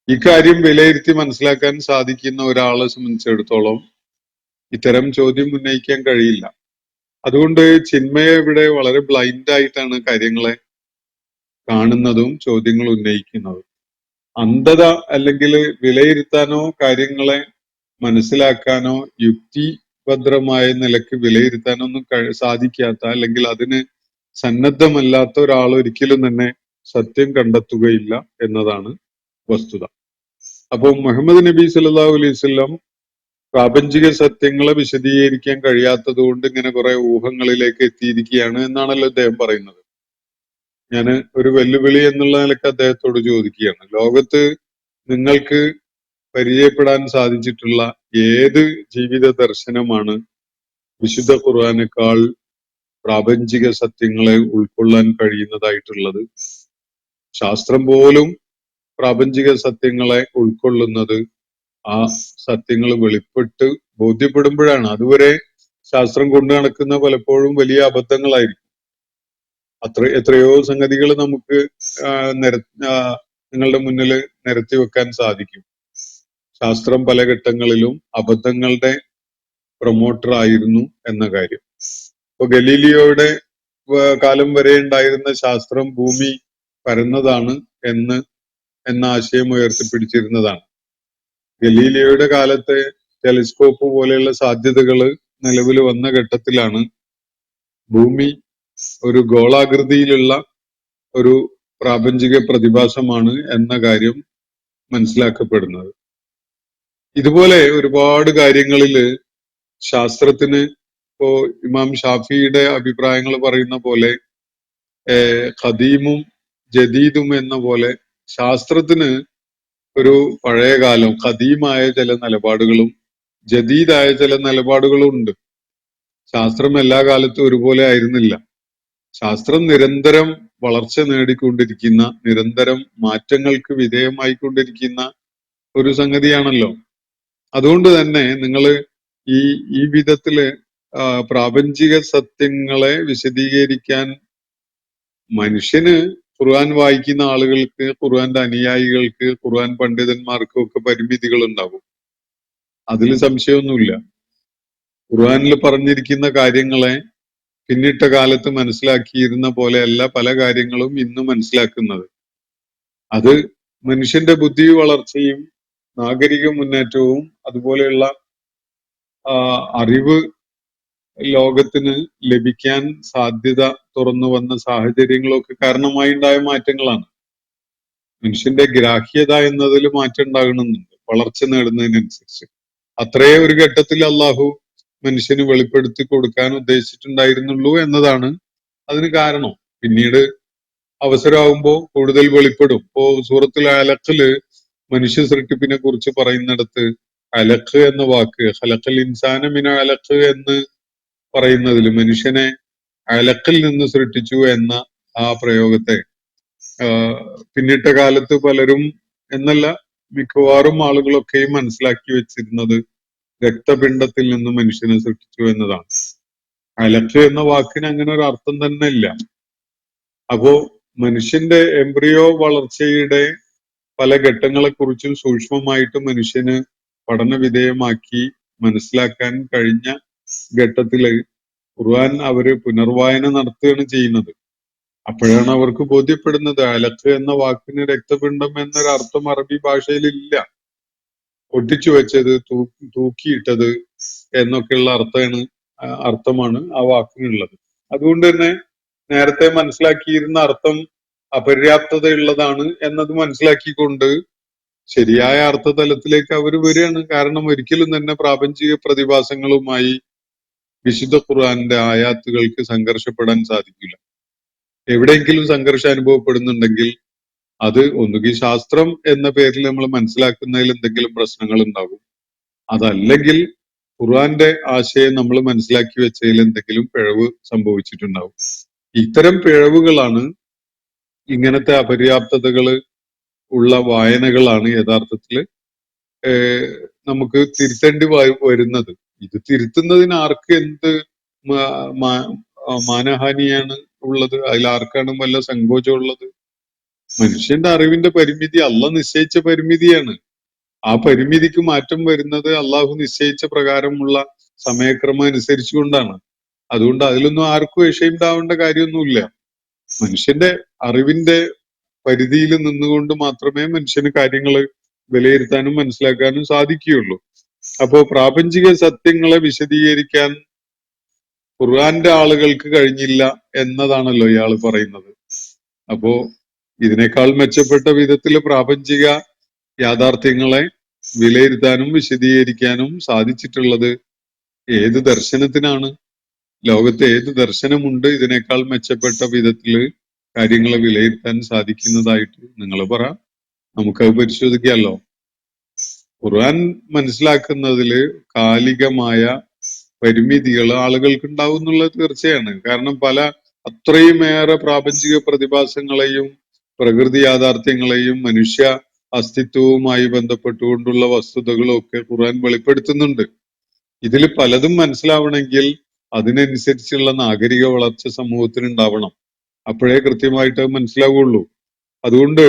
ഇക്കാര്യം വിലയിരുത്തി മനസ്സിലാക്കാൻ സാധിക്കുന്ന ഒരാളെ സംബന്ധിച്ചിടത്തോളം ഇത്തരം ചോദ്യം ഉന്നയിക്കാൻ കഴിയില്ല. അതുകൊണ്ട് ചിന്മയ ഇവിടെ വളരെ ബ്ലൈൻഡ് ആയിട്ടാണ് കാര്യങ്ങളെ കാണുന്നതും ചോദ്യങ്ങൾ ഉന്നയിക്കുന്നതും. അന്ധത അല്ലെങ്കിൽ വിലയിരുത്താനോ കാര്യങ്ങളെ മനസ്സിലാക്കാനോ യുക്തിഭദ്രമായ നിലക്ക് വിലയിരുത്താനൊന്നും സാധിക്കാത്ത, അല്ലെങ്കിൽ അതിന് സന്നദ്ധമല്ലാത്ത ഒരാൾ ഒരിക്കലും തന്നെ സത്യം കണ്ടെത്തുകയില്ല എന്നതാണ് വസ്തുത. അപ്പോൾ മുഹമ്മദ് നബി സല്ലല്ലാഹു അലൈഹി വസല്ലം പ്രാപഞ്ചിക സത്യങ്ങളെ വിശദീകരിക്കാൻ കഴിയാത്തത് കൊണ്ട് ഇങ്ങനെ കുറെ ഊഹങ്ങളിലേക്ക് എത്തിയിരിക്കുകയാണ് എന്നാണല്ലോ അദ്ദേഹം പറയുന്നത്. ഞാൻ ഒരു വെല്ലുവിളി എന്നുള്ള നിലക്ക് അദ്ദേഹത്തോട് ചോദിക്കുകയാണ്, ലോകത്ത് നിങ്ങൾക്ക് പരിചയപ്പെടാൻ സാധിച്ചിട്ടുള്ള ഏത് ജീവിത ദർശനമാണ് വിശുദ്ധ ഖുർആനേക്കാൾ പ്രാപഞ്ചിക സത്യങ്ങളെ ഉൾക്കൊള്ളാൻ കഴിയുന്നതായിട്ടുള്ളത്? ശാസ്ത്രം പോലും പ്രാപഞ്ചിക സത്യങ്ങളെ ഉൾക്കൊള്ളുന്നത് ആ സത്യങ്ങൾ വെളിപ്പെട്ട് ബോധ്യപ്പെടുമ്പോഴാണ്. അതുവരെ ശാസ്ത്രം കൊണ്ടു നടക്കുന്ന പലപ്പോഴും വലിയ അബദ്ധങ്ങളായിരിക്കും. എത്രയോ സംഗതികൾ നമുക്ക് നിങ്ങളുടെ മുന്നിൽ നിരത്തി വെക്കാൻ സാധിക്കും. ശാസ്ത്രം പല ഘട്ടങ്ങളിലും അബദ്ധങ്ങളുടെ പ്രൊമോട്ടർ ആയിരുന്നു എന്ന കാര്യം. ഇപ്പൊ ഗലീലിയോയുടെ കാലം വരെ ഉണ്ടായിരുന്ന ശാസ്ത്രം ഭൂമി പരന്നതാണ് എന്ന ആശയം ഉയർത്തിപ്പിടിച്ചിരുന്നതാണ്. ഗലീലിയോയുടെ കാലത്തെ ടെലിസ്കോപ്പ് പോലെയുള്ള സാധ്യതകൾ നിലവിൽ വന്ന ഘട്ടത്തിലാണ് ഭൂമി ഒരു ഗോളാകൃതിയിലുള്ള ഒരു പ്രാപഞ്ചിക പ്രതിഭാസമാണ് എന്ന കാര്യം മനസ്സിലാക്കപ്പെടുന്നത്. ഇതുപോലെ ഒരുപാട് കാര്യങ്ങളിൽ ശാസ്ത്രത്തിന് ഇപ്പോ ഇമാം ഷാഫിയുടെ അഭിപ്രായങ്ങൾ പറയുന്ന പോലെ ഖദീമും ജദീദും എന്ന പോലെ ശാസ്ത്രത്തിന് ഒരു പഴയകാലം ഖദീമായ ചില നിലപാടുകളും ജദീദായ ചില നിലപാടുകളും ഉണ്ട്. ശാസ്ത്രം എല്ലാ കാലത്തും ഒരുപോലെ ആയിരുന്നില്ല. ശാസ്ത്രം നിരന്തരം വളർച്ച നേടിക്കൊണ്ടിരിക്കുന്ന, നിരന്തരം മാറ്റങ്ങൾക്ക് വിധേയമായിക്കൊണ്ടിരിക്കുന്ന ഒരു സംഗതിയാണല്ലോ. അതുകൊണ്ട് തന്നെ നിങ്ങൾ ഈ വിധത്തില് പ്രാപഞ്ചിക സത്യങ്ങളെ വിശദീകരിക്കാൻ മനുഷ്യന്, ഖുർആൻ വായിക്കുന്ന ആളുകൾക്ക്, ഖുർആന്റെ അനുയായികൾക്ക്, ഖുർആൻ പണ്ഡിതന്മാർക്കും ഒക്കെ പരിമിതികൾ ഉണ്ടാകും. അതിൽ സംശയമൊന്നുമില്ല. ഖുർആനിൽ പറഞ്ഞിരിക്കുന്ന കാര്യങ്ങളെ പിന്നിട്ട കാലത്ത് മനസ്സിലാക്കിയിരുന്ന പോലെയല്ല പല കാര്യങ്ങളും ഇന്ന് മനസ്സിലാക്കുന്നത്. അത് മനുഷ്യന്റെ ബുദ്ധി വളർച്ചയും നാഗരിക മുന്നേറ്റവും അതുപോലെയുള്ള അറിവ് ലോകത്തിന് ലഭിക്കാൻ സാധ്യത തുറന്നു വന്ന സാഹചര്യങ്ങളൊക്കെ കാരണമായി ഉണ്ടായ മാറ്റങ്ങളാണ്. മനുഷ്യന്റെ ഗ്രാഹ്യത എന്നതിൽ മാറ്റം ഉണ്ടാകണമെന്നുണ്ട് വളർച്ച നേടുന്നതിനനുസരിച്ച്. അത്രേ ഒരു ഘട്ടത്തിൽ അള്ളാഹു മനുഷ്യന് വെളിപ്പെടുത്തി കൊടുക്കാൻ ഉദ്ദേശിച്ചിട്ടുണ്ടായിരുന്നുള്ളൂ എന്നതാണ് അതിന് കാരണം. പിന്നീട് അവസരമാകുമ്പോ കൂടുതൽ വെളിപ്പെടും. ഇപ്പോ സൂറത്തുൽ അലഖില് മനുഷ്യ സൃഷ്ടിപ്പിനെ കുറിച്ച് പറയുന്നിടത്ത് അലഖ് എന്ന വാക്ക്, ഖലഖൽ ഇൻസാന മിന അലഖ് എന്ന് പറയുന്നതിൽ മനുഷ്യനെ അലഖിൽ നിന്ന് സൃഷ്ടിച്ചു എന്ന ആ പ്രയോഗത്തെ പിന്നിട്ട കാലത്ത് പലരും എന്നല്ല മിക്കവാറും ആളുകളൊക്കെയും മനസ്സിലാക്കി വെച്ചിരുന്നത് രക്തപിണ്ഡത്തിൽ നിന്ന് മനുഷ്യനെ സൃഷ്ടിച്ചു എന്നതാണ്. അലഖ് എന്ന വാക്കിന് അങ്ങനെ ഒരു അർത്ഥം തന്നെ ഇല്ല. അപ്പോ മനുഷ്യന്റെ എംബ്രിയോ വളർച്ചയുടെ പല ഘട്ടങ്ങളെ കുറിച്ചും സൂക്ഷ്മമായിട്ട് മനുഷ്യന് പഠന വിധേയമാക്കി മനസ്സിലാക്കാൻ കഴിഞ്ഞ ഘട്ടത്തില് ഖുർആൻ അവര് പുനർവായന നടത്തുകയാണ് ചെയ്യുന്നത്. അപ്പോഴാണ് അവർക്ക് ബോധ്യപ്പെടുന്നത് അലഖ് എന്ന വാക്കിന് രക്തപിണ്ഡം എന്നൊരു അർത്ഥം അറബി ഭാഷയിൽ ഇല്ല. ഒട്ടിച്ചു വെച്ചത്, തൂക്കിയിട്ടത് എന്നൊക്കെയുള്ള അർത്ഥമാണ് ആ വാക്കിനുള്ളത്. അതുകൊണ്ട് തന്നെ നേരത്തെ മനസ്സിലാക്കിയിരുന്ന അർത്ഥം അപര്യാപ്തതയുള്ളതാണ് എന്നത് മനസ്സിലാക്കിക്കൊണ്ട് ശരിയായ അർത്ഥതലത്തിലേക്ക് അവർ വരികയാണ്. കാരണം ഒരിക്കലും തന്നെ പ്രാപഞ്ചിക പ്രതിഭാസങ്ങളുമായി വിശുദ്ധ ഖുർആന്റെ ആയാത്തുകൾക്ക് സംഘർഷപ്പെടാൻ സാധിക്കില്ല. എവിടെയെങ്കിലും സംഘർഷം അനുഭവപ്പെടുന്നുണ്ടെങ്കിൽ അത് ഒന്നുകിൽ ശാസ്ത്രം എന്ന പേരിൽ നമ്മൾ മനസ്സിലാക്കുന്നതിൽ എന്തെങ്കിലും പ്രശ്നങ്ങൾ ഉണ്ടാകും, അതല്ലെങ്കിൽ ഖുർആന്റെ ആശയം നമ്മൾ മനസ്സിലാക്കി വെച്ചതിൽ എന്തെങ്കിലും പിഴവ് സംഭവിച്ചിട്ടുണ്ടാവും. ഇത്തരം പിഴവുകളാണ്, ഇങ്ങനത്തെ അപര്യാപ്തതകൾ ഉള്ള വായനകളാണ് യഥാർത്ഥത്തിൽ നമുക്ക് തിരുത്തേണ്ടി വരുന്നത്. ഇത് തിരുത്തുന്നതിന് ആർക്ക് എന്ത് മാനഹാനിയാണ് ഉള്ളത്? അതിൽ ആർക്കാണ് വല്ല സങ്കോചം ഉള്ളത്? മനുഷ്യന്റെ അറിവിന്റെ പരിമിതി അള്ളാഹ് നിശ്ചയിച്ച പരിമിതിയാണ്. ആ പരിമിതിക്ക് മാറ്റം വരുന്നത് അള്ളാഹു നിശ്ചയിച്ച പ്രകാരമുള്ള സമയക്രമം അനുസരിച്ചുകൊണ്ടാണ്. അതുകൊണ്ട് അതിലൊന്നും ആർക്കും വിഷയമുണ്ടാവേണ്ട കാര്യമൊന്നുമില്ല. മനുഷ്യന്റെ അറിവിന്റെ പരിധിയിൽ നിന്നുകൊണ്ട് മാത്രമേ മനുഷ്യന് കാര്യങ്ങൾ വിലയിരുത്താനും മനസ്സിലാക്കാനും സാധിക്കുകയുള്ളൂ. അപ്പോ പ്രാപഞ്ചിക സത്യങ്ങളെ വിശദീകരിക്കാൻ ഖുർആന്റെ ആളുകൾക്ക് കഴിഞ്ഞില്ല എന്നതാണല്ലോ ഇയാൾ പറയുന്നത്. അപ്പോ ഇതിനേക്കാൾ മെച്ചപ്പെട്ട വിധത്തിൽ പ്രാപഞ്ചിക യാഥാർത്ഥ്യങ്ങളെ വിലയിരുത്താനും വിശദീകരിക്കാനും സാധിച്ചിട്ടുള്ളത് ഏത് ദർശനത്തിനാണ്? ലോകത്ത് ഏത് ദർശനമുണ്ട് ഇതിനേക്കാൾ മെച്ചപ്പെട്ട വിധത്തില് കാര്യങ്ങളെ വിലയിരുത്താൻ സാധിക്കുന്നതായിട്ട്? നിങ്ങൾ പറ, നമുക്കത് പരിശോധിക്കാമല്ലോ. ഖുർആൻ മനസ്സിലാക്കുന്നതില് കാലികമായ പരിമിതികൾ ആളുകൾക്ക് ഉണ്ടാവും എന്നുള്ളത് തീർച്ചയാണ്. കാരണം അത്രയുമേറെ പ്രാപഞ്ചിക പ്രതിഭാസങ്ങളെയും പ്രകൃതി യാഥാർത്ഥ്യങ്ങളെയും മനുഷ്യ അസ്തിത്വവുമായി ബന്ധപ്പെട്ടുകൊണ്ടുള്ള വസ്തുതകളും ഒക്കെ ഖുർആൻ വെളിപ്പെടുത്തുന്നുണ്ട്. ഇതിൽ പലതും മനസ്സിലാവണമെങ്കിൽ അതിനനുസരിച്ചുള്ള നാഗരിക വളർച്ച സമൂഹത്തിന് ഉണ്ടാവണം. അപ്പോഴേ കൃത്യമായിട്ട് അത് മനസ്സിലാവുള്ളൂ. അതുകൊണ്ട്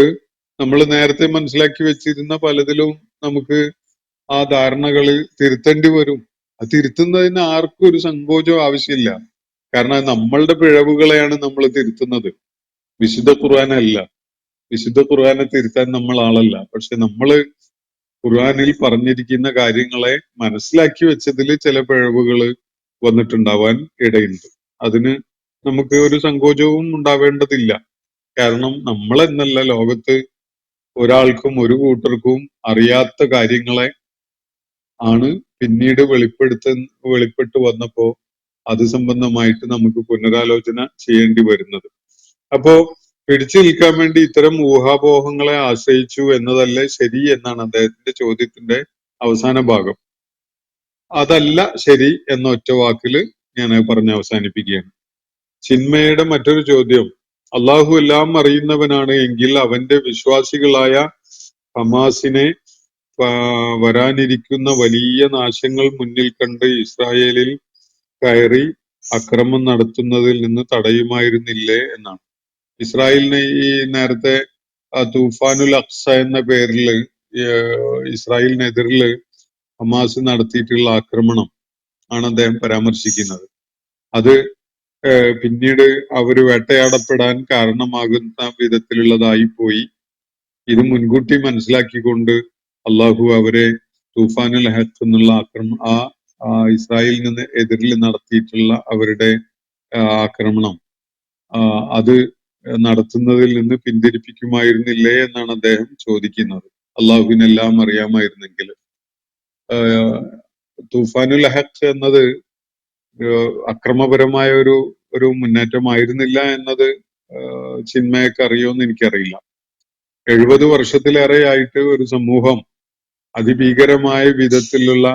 നമ്മൾ നേരത്തെ മനസ്സിലാക്കി വെച്ചിരുന്ന പലതിലും നമുക്ക് ആ ധാരണകൾ തിരുത്തേണ്ടി വരും. അത് തിരുത്തുന്നതിന് ആർക്കും ഒരു സങ്കോചം ആവശ്യമില്ല. കാരണം നമ്മളുടെ പിഴവുകളെയാണ് നമ്മൾ തിരുത്തുന്നത്, വിശുദ്ധ ഖുർആനല്ല. വിശുദ്ധ ഖുർആനെ തിരുത്താൻ നമ്മൾ ആളല്ല. പക്ഷെ നമ്മള് ഖുർആനിൽ പറഞ്ഞിരിക്കുന്ന കാര്യങ്ങളെ മനസ്സിലാക്കി വെച്ചതിൽ ചില പിഴവുകൾ വന്നിട്ടുണ്ടാവാൻ ഇടയുണ്ട്. അതിന് നമുക്ക് ഒരു സങ്കോചവും ഉണ്ടാവേണ്ടതില്ല. കാരണം നമ്മളെന്നല്ല, ലോകത്ത് ഒരാൾക്കും ഒരു കൂട്ടർക്കും അറിയാത്ത കാര്യങ്ങളെ ആണ് പിന്നീട് വെളിപ്പെട്ടു വന്നപ്പോ അത് സംബന്ധമായിട്ട് നമുക്ക് പുനരാലോചന ചെയ്യേണ്ടി വരുന്നത്. അപ്പോ പിടിച്ചു നിൽക്കാൻ വേണ്ടി ഇത്തരം ഊഹാപോഹങ്ങളെ ആശ്രയിച്ചു എന്നതല്ലേ ശരി എന്നാണ് അദ്ദേഹത്തിന്റെ ചോദ്യത്തിന്റെ അവസാന ഭാഗം. അതല്ല ശരി എന്ന ഒറ്റ വാക്കില് ഞാൻ പറഞ്ഞ് അവസാനിപ്പിക്കുകയാണ്. ചിന്മയുടെ മറ്റൊരു ചോദ്യം, അള്ളാഹു എല്ലാം അറിയുന്നവനാണ് എങ്കിൽ അവന്റെ വിശ്വാസികളായ ഹമാസിനെ വരാനിരിക്കുന്ന വലിയ നാശങ്ങൾ മുന്നിൽ കണ്ട് ഇസ്രായേലിൽ കയറി അക്രമം നടത്തുന്നതിൽ നിന്ന് തടയുമായിരുന്നില്ലേ എന്നാണ്. ഇസ്രായേലിനെ ഈ നേരത്തെ തൂഫാനുൽ അഖ്സ എന്ന പേരിൽ ഇസ്രായേലിനെതിരിൽ ഹമാസ് നടത്തിയിട്ടുള്ള ആക്രമണം ആണ് അദ്ദേഹം പരാമർശിക്കുന്നത്. അത് പിന്നീട് അവര് വേട്ടയാടപ്പെടാൻ കാരണമാകുന്ന വിധത്തിലുള്ളതായി പോയി. ഇത് മുൻകൂട്ടി മനസ്സിലാക്കിക്കൊണ്ട് അള്ളാഹു അവരെ തൂഫാനുൽ ഹഖ് എന്നുള്ള ഇസ്രായേലിന് എതിരിൽ നടത്തിയിട്ടുള്ള അവരുടെ ആക്രമണം അത് നടത്തുന്നതിൽ നിന്ന് പിന്തിരിപ്പിക്കുമായിരുന്നില്ലേ എന്നാണ് അദ്ദേഹം ചോദിക്കുന്നത്. അള്ളാഹുവിനെല്ലാം അറിയാമായിരുന്നെങ്കിൽ. തൂഫാനുൽ ഹഖ് എന്നത് അക്രമപരമായ ഒരു മുന്നേറ്റമായിരുന്നില്ല എന്നത് ചിന്മയൊക്കെ അറിയുമെന്ന് എനിക്കറിയില്ല. 70 വർഷത്തിലേറെയായിട്ട് ഒരു സമൂഹം അതിഭീകരമായ വിധത്തിലുള്ള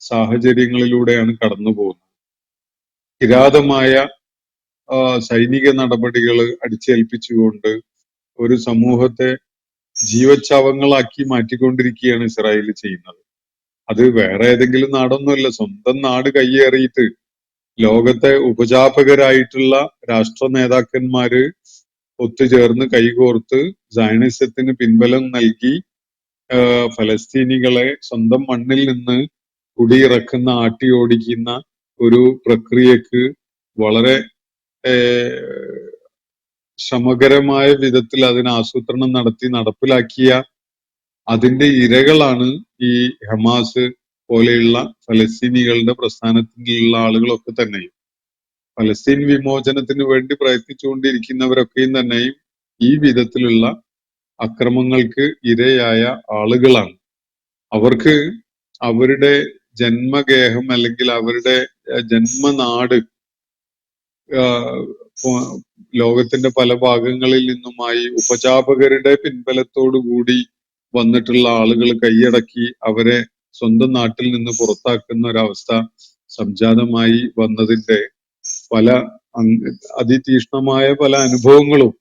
സാഹചര്യങ്ങളിലൂടെയാണ് കടന്നു പോകുന്നത്. കിരാതമായ സൈനിക നടപടികൾ അടിച്ചേൽപ്പിച്ചുകൊണ്ട് ഒരു സമൂഹത്തെ ജീവച്ഛവങ്ങളാക്കി മാറ്റിക്കൊണ്ടിരിക്കുകയാണ് ഇസ്രായേൽ ചെയ്യുന്നത്. അത് വേറെ ഏതെങ്കിലും നാടൊന്നുമല്ല, സ്വന്തം നാട് കയ്യേറിയിട്ട് ലോകത്തെ ഉപജാപകരായിട്ടുള്ള രാഷ്ട്ര നേതാക്കന്മാര് ഒത്തുചേർന്ന് കൈകോർത്ത് സയണിസത്തിന് പിൻബലം നൽകി ഫലസ്തീനികളെ സ്വന്തം മണ്ണിൽ നിന്ന് കുടിയിറക്കുന്ന, ആട്ടി ഓടിക്കുന്ന ഒരു പ്രക്രിയക്ക് വളരെ ശ്രമകരമായ വിധത്തിൽ അതിന് ആസൂത്രണം നടത്തി നടപ്പിലാക്കിയ അതിന്റെ ഇരകളാണ് ഈ ഹമാസ് പോലെയുള്ള ഫലസ്തീനികളുടെ പ്രസ്ഥാനത്തിലുള്ള ആളുകളൊക്കെ തന്നെയും. ഫലസ്തീൻ വിമോചനത്തിന് വേണ്ടി പ്രയത്നിച്ചുകൊണ്ടിരിക്കുന്നവരൊക്കെയും തന്നെയും ഈ വിധത്തിലുള്ള അക്രമങ്ങൾക്ക് ഇരയായ ആളുകളാണ്. അവർക്ക് അവരുടെ ജന്മഗേഹം അല്ലെങ്കിൽ അവരുടെ ജന്മനാട് ലോകത്തിന്റെ പല ഭാഗങ്ങളിൽ നിന്നുമായി ഉപജാപകരുടെ പിൻബലത്തോടു കൂടി വന്നിട്ടുള്ള ആളുകൾ കൈയടക്കി അവരെ സ്വന്തം നാട്ടിൽ നിന്ന് പുറത്താക്കുന്ന ഒരവസ്ഥ സംജാതമായി വന്നതിന്റെ പല അതിതീക്ഷ്ണമായ പല അനുഭവങ്ങളും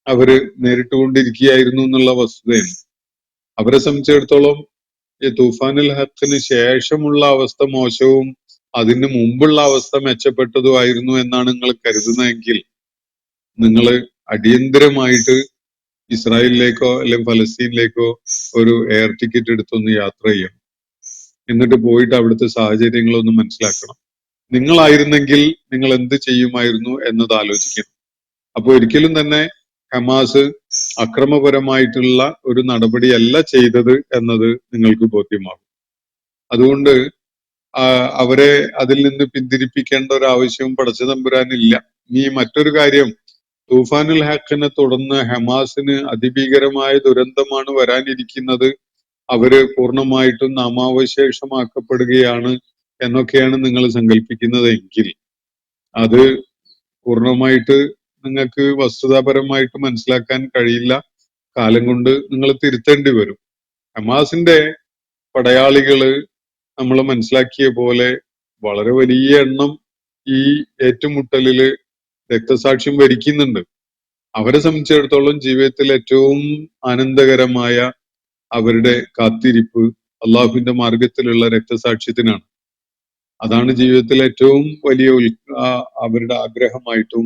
അവര് നേരിട്ടുകൊണ്ടിരിക്കുകയായിരുന്നു എന്നുള്ള വസ്തുതയാണ്. അവരെ സംബന്ധിച്ചിടത്തോളം ഈ തൂഫാനുൽ ഹഖിന് ശേഷമുള്ള അവസ്ഥ മോശവും അതിന് മുമ്പുള്ള അവസ്ഥ മെച്ചപ്പെട്ടതുമായിരുന്നു എന്നാണ് നിങ്ങൾ കരുതുന്നതെങ്കിൽ നിങ്ങൾ അടിയന്തരമായിട്ട് ഇസ്രായേലിലേക്കോ അല്ലെങ്കിൽ ഫലസ്തീനിലേക്കോ ഒരു എയർ ടിക്കറ്റ് എടുത്തൊന്ന് യാത്ര ചെയ്യണം. എന്നിട്ട് പോയിട്ട് അവിടുത്തെ സാഹചര്യങ്ങളൊന്ന് മനസ്സിലാക്കണം. നിങ്ങളായിരുന്നെങ്കിൽ നിങ്ങൾ എന്ത് ചെയ്യുമായിരുന്നു എന്നത് ആലോചിക്കണം. അപ്പൊ ഒരിക്കലും തന്നെ ഹമാസ് അക്രമപരമായിട്ടുള്ള ഒരു നടപടിയല്ല ചെയ്തത് എന്നത് നിങ്ങൾക്ക് ബോധ്യമാകും. അതുകൊണ്ട് അവരെ അതിൽ നിന്ന് പിന്തിരിപ്പിക്കേണ്ട ഒരു ആവശ്യവും പടച്ചതമ്പുരാനില്ല. ഇനി മറ്റൊരു കാര്യം, തൂഫാനുൽ ഹഖിനെ തുടർന്ന് ഹമാസിന് അതിഭീകരമായ ദുരന്തമാണ് വരാനിരിക്കുന്നത് അവര് പൂർണ്ണമായിട്ടും നാമാവശേഷമാക്കപ്പെടുകയാണ് എന്നൊക്കെയാണ് നിങ്ങൾ സങ്കല്പിക്കുന്നതെങ്കിൽ അത് പൂർണ്ണമായിട്ട് നിങ്ങൾക്ക് വസ്തുതാപരമായിട്ട് മനസ്സിലാക്കാൻ കഴിയില്ല. കാലം കൊണ്ട് നിങ്ങൾ തിരുത്തേണ്ടി വരും. ഹമാസിന്റെ പടയാളികള് നമ്മൾ മനസ്സിലാക്കിയ പോലെ വളരെ വലിയ എണ്ണം ഈ ഏറ്റുമുട്ടലില് രക്തസാക്ഷ്യം വരിക്കുന്നുണ്ട്. അവരെ സംബന്ധിച്ചിടത്തോളം ജീവിതത്തിൽ ഏറ്റവും ആനന്ദകരമായ അവരുടെ കാത്തിരിപ്പ് അള്ളാഹുവിന്റെ മാർഗത്തിലുള്ള രക്തസാക്ഷ്യത്തിനാണ്. അതാണ് ജീവിതത്തിൽ ഏറ്റവും വലിയ അവരുടെ ആഗ്രഹമായിട്ടും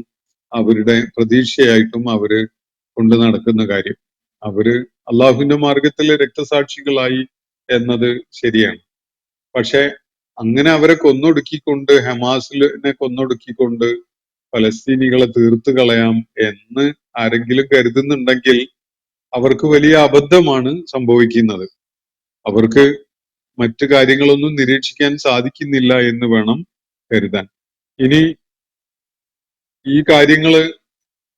അവരുടെ പ്രതീക്ഷയായിട്ടും അവര് കൊണ്ട് നടക്കുന്ന കാര്യം. അവര് അള്ളാഹുവിന്റെ മാർഗത്തിലെ രക്തസാക്ഷികളായി എന്നത് ശരിയാണ്. പക്ഷെ അങ്ങനെ അവരെ കൊന്നൊടുക്കിക്കൊണ്ട് ഹമാസിനെ കൊന്നൊടുക്കിക്കൊണ്ട് ഫലസ്തീനികളെ തീർത്തു കളയാം എന്ന് ആരെങ്കിലും കരുതുന്നുണ്ടെങ്കിൽ അവർക്ക് വലിയ അബദ്ധമാണ് സംഭവിക്കുന്നത്. അവർക്ക് മറ്റു കാര്യങ്ങളൊന്നും നിരീക്ഷിക്കാൻ സാധിക്കുന്നില്ല എന്ന് വേണം കരുതാൻ. ഇനി ഈ കാര്യങ്ങള്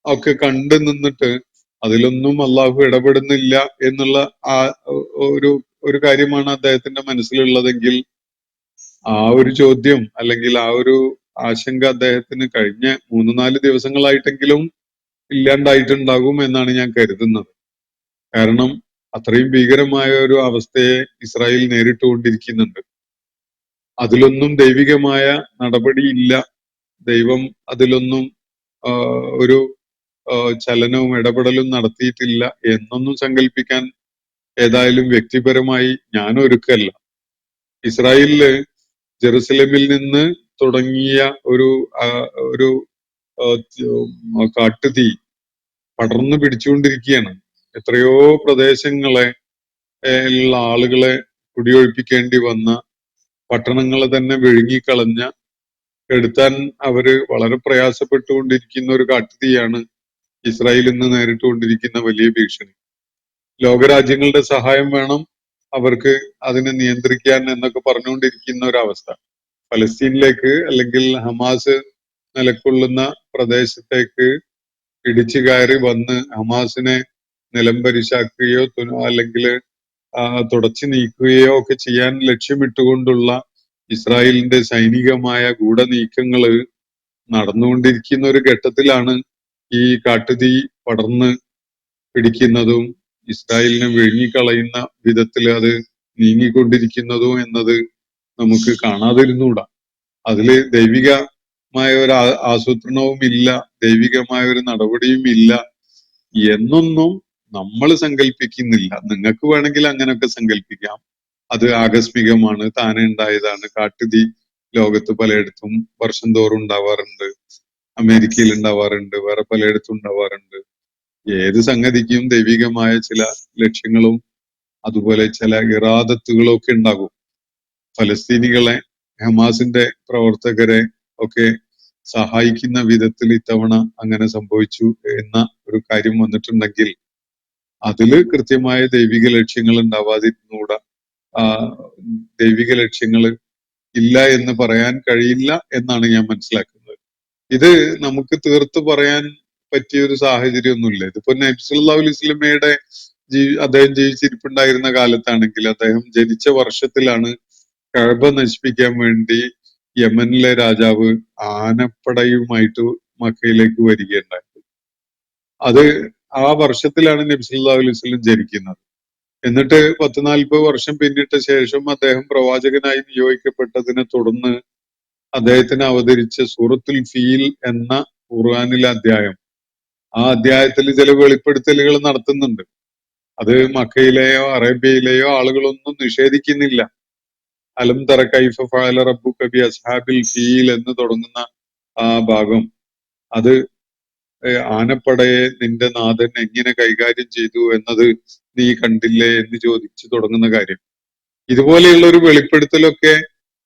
ഒക്കെ കണ്ടു നിന്നിട്ട് അതിലൊന്നും അള്ളാഹു ഇടപെടുന്നില്ല എന്നുള്ള ആ ഒരു ഒരു കാര്യമാണ് അദ്ദേഹത്തിന്റെ മനസ്സിലുള്ളതെങ്കിൽ ആ ഒരു ചോദ്യം അല്ലെങ്കിൽ ആ ഒരു ആശങ്ക അദ്ദേഹത്തിന് കഴിഞ്ഞ 3-4 ദിവസങ്ങളായിട്ടെങ്കിലും ഇല്ലാണ്ടായിട്ടുണ്ടാകും എന്നാണ് ഞാൻ കരുതുന്നത്. കാരണം അത്രയും ഭീകരമായ ഒരു അവസ്ഥയെ ഇസ്രായേൽ നേരിട്ടുകൊണ്ടിരിക്കുന്നുണ്ട്. അതിലൊന്നും ദൈവികമായ നടപടിയില്ല. ദൈവം അതിലൊന്നും ഒരു ചലനവും ഇടപെടലും നടത്തിയിട്ടില്ല എന്നൊന്നും സങ്കല്പിക്കാൻ ഏതായാലും വ്യക്തിപരമായി ഞാൻ ഒരുക്കല്ല. ഇസ്രായേലില് ജെറുസലേമിൽ നിന്ന് തുടങ്ങിയ ഒരു കാട്ടുതീ പടർന്നു പിടിച്ചുകൊണ്ടിരിക്കുകയാണ്. എത്രയോ പ്രദേശങ്ങളെ ഉള്ള ആളുകളെ കുടിയൊഴിപ്പിക്കേണ്ടി വന്ന, പട്ടണങ്ങളെ തന്നെ വിഴുങ്ങിക്കളഞ്ഞ, എടുത്താൻ അവര് വളരെ പ്രയാസപ്പെട്ടുകൊണ്ടിരിക്കുന്ന ഒരു കാട്ടുതീയാണ് ഇസ്രായേൽ ഇന്ന് നേരിട്ടുകൊണ്ടിരിക്കുന്ന വലിയ ഭീഷണി. ലോകരാജ്യങ്ങളുടെ സഹായം വേണം അവർക്ക് അതിനെ നിയന്ത്രിക്കാൻ എന്നൊക്കെ പറഞ്ഞുകൊണ്ടിരിക്കുന്ന ഒരവസ്ഥ. ഫലസ്തീനിലേക്ക് അല്ലെങ്കിൽ ഹമാസ് നിലകൊള്ളുന്ന പ്രദേശത്തേക്ക് ഇടിച്ചു കയറി വന്ന് ഹമാസിനെ നിലംപരിശാക്കുകയോ അല്ലെങ്കിൽ തുടച്ചു നീക്കുകയോ ഒക്കെ ചെയ്യാൻ ലക്ഷ്യമിട്ടുകൊണ്ടുള്ള ഇസ്രായേലിന്റെ സൈനികമായ ഗൂഢനീക്കങ്ങള് നടന്നുകൊണ്ടിരിക്കുന്ന ഒരു ഘട്ടത്തിലാണ് ഈ കാട്ടുതീ പടർന്ന് പിടിക്കുന്നതും ഇസ്രായേലിനെ വിഴുങ്ങിക്കളയുന്ന വിധത്തിൽ അത് നീങ്ങിക്കൊണ്ടിരിക്കുന്നതും എന്നത് നമുക്ക് കാണാതിരുന്നൂടാ. അതില് ദൈവികമായ ഒരു ആസൂത്രണവും ഇല്ല, ദൈവികമായ ഒരു നടപടിയും ഇല്ല എന്നൊന്നും നമ്മൾ സങ്കല്പിക്കുന്നില്ല. നിങ്ങൾക്ക് വേണമെങ്കിൽ അങ്ങനെയൊക്കെ സങ്കല്പിക്കാം. അത് ആകസ്മികമാണ്, താനെ ഉണ്ടായതാണ്. കാട്ടുതീ ലോകത്ത് പലയിടത്തും വർഷം തോറും ഉണ്ടാവാറുണ്ട്. അമേരിക്കയിൽ ഉണ്ടാവാറുണ്ട്, വേറെ പലയിടത്തും ഉണ്ടാവാറുണ്ട്. ഏത് സംഗതിക്കും ദൈവികമായ ചില ലക്ഷ്യങ്ങളും അതുപോലെ ചില ഇറാദത്തുകളും ഒക്കെ ഉണ്ടാകും. ഫലസ്തീനികളെ, ഹമാസിന്റെ പ്രവർത്തകരെ ഒക്കെ സഹായിക്കുന്ന വിധത്തിൽ ഇത്തവണ അങ്ങനെ സംഭവിച്ചു എന്ന ഒരു കാര്യം വന്നിട്ടുണ്ടെങ്കിൽ അതില് കൃത്യമായ ദൈവിക ലക്ഷ്യങ്ങൾ ഉണ്ടാവാതിരുന്നൂടാ. ദൈവിക ലക്ഷ്യങ്ങൾ ഇല്ല എന്ന് പറയാൻ കഴിയില്ല എന്നാണ് ഞാൻ മനസ്സിലാക്കുന്നത്. ഇത് നമുക്ക് തീർത്ത് പറയാൻ പറ്റിയ ഒരു സാഹചര്യമൊന്നുമില്ല. ഇതിപ്പോ നബി സല്ലല്ലാഹു അലൈഹി വസല്ലമയുടെ അദ്ദേഹം ജീവിച്ചിരിപ്പുണ്ടായിരുന്ന കാലത്താണെങ്കിൽ, അദ്ദേഹം ജനിച്ച വർഷത്തിലാണ് കഅബ നശിപ്പിക്കാൻ വേണ്ടി യമനിലെ രാജാവ് ആനപ്പടയുമായിട്ട് മക്കയിലേക്ക് വരികയുണ്ടായത്. അത് ആ വർഷത്തിലാണ് നബി സല്ലല്ലാഹു അലൈഹി വസല്ലം ജനിക്കുന്നത്. എന്നിട്ട് 10-40 വർഷം പിന്നിട്ട ശേഷം അദ്ദേഹം പ്രവാചകനായി നിയോഗിക്കപ്പെട്ടതിനെ തുടർന്ന് അദ്ദേഹത്തിന് അവതരിച്ച സൂറത്തുൽ ഫീൽ എന്ന ഖുർആനിലെ അധ്യായം, ആ അധ്യായത്തിൽ ചില വെളിപ്പെടുത്തലുകൾ നടത്തുന്നുണ്ട്. അത് മക്കയിലെയോ അറേബ്യയിലെയോ ആളുകളൊന്നും നിഷേധിക്കുന്നില്ല. അലം തറ കൈഫ ഫഅല റബ്ബുക ബി അസ്ഹാബിൽ ഫീൽ എന്ന് തുടങ്ങുന്ന ആ ഭാഗം, അത് ആനപ്പടയെ നിന്റെ നാഥൻ എങ്ങനെ കൈകാര്യം ചെയ്തു എന്നത് നീ കണ്ടില്ലേ എന്ന് ചോദിച്ചു തുടങ്ങുന്ന കാര്യം. ഇതുപോലെയുള്ള ഒരു വെളിപ്പെടുത്തലൊക്കെ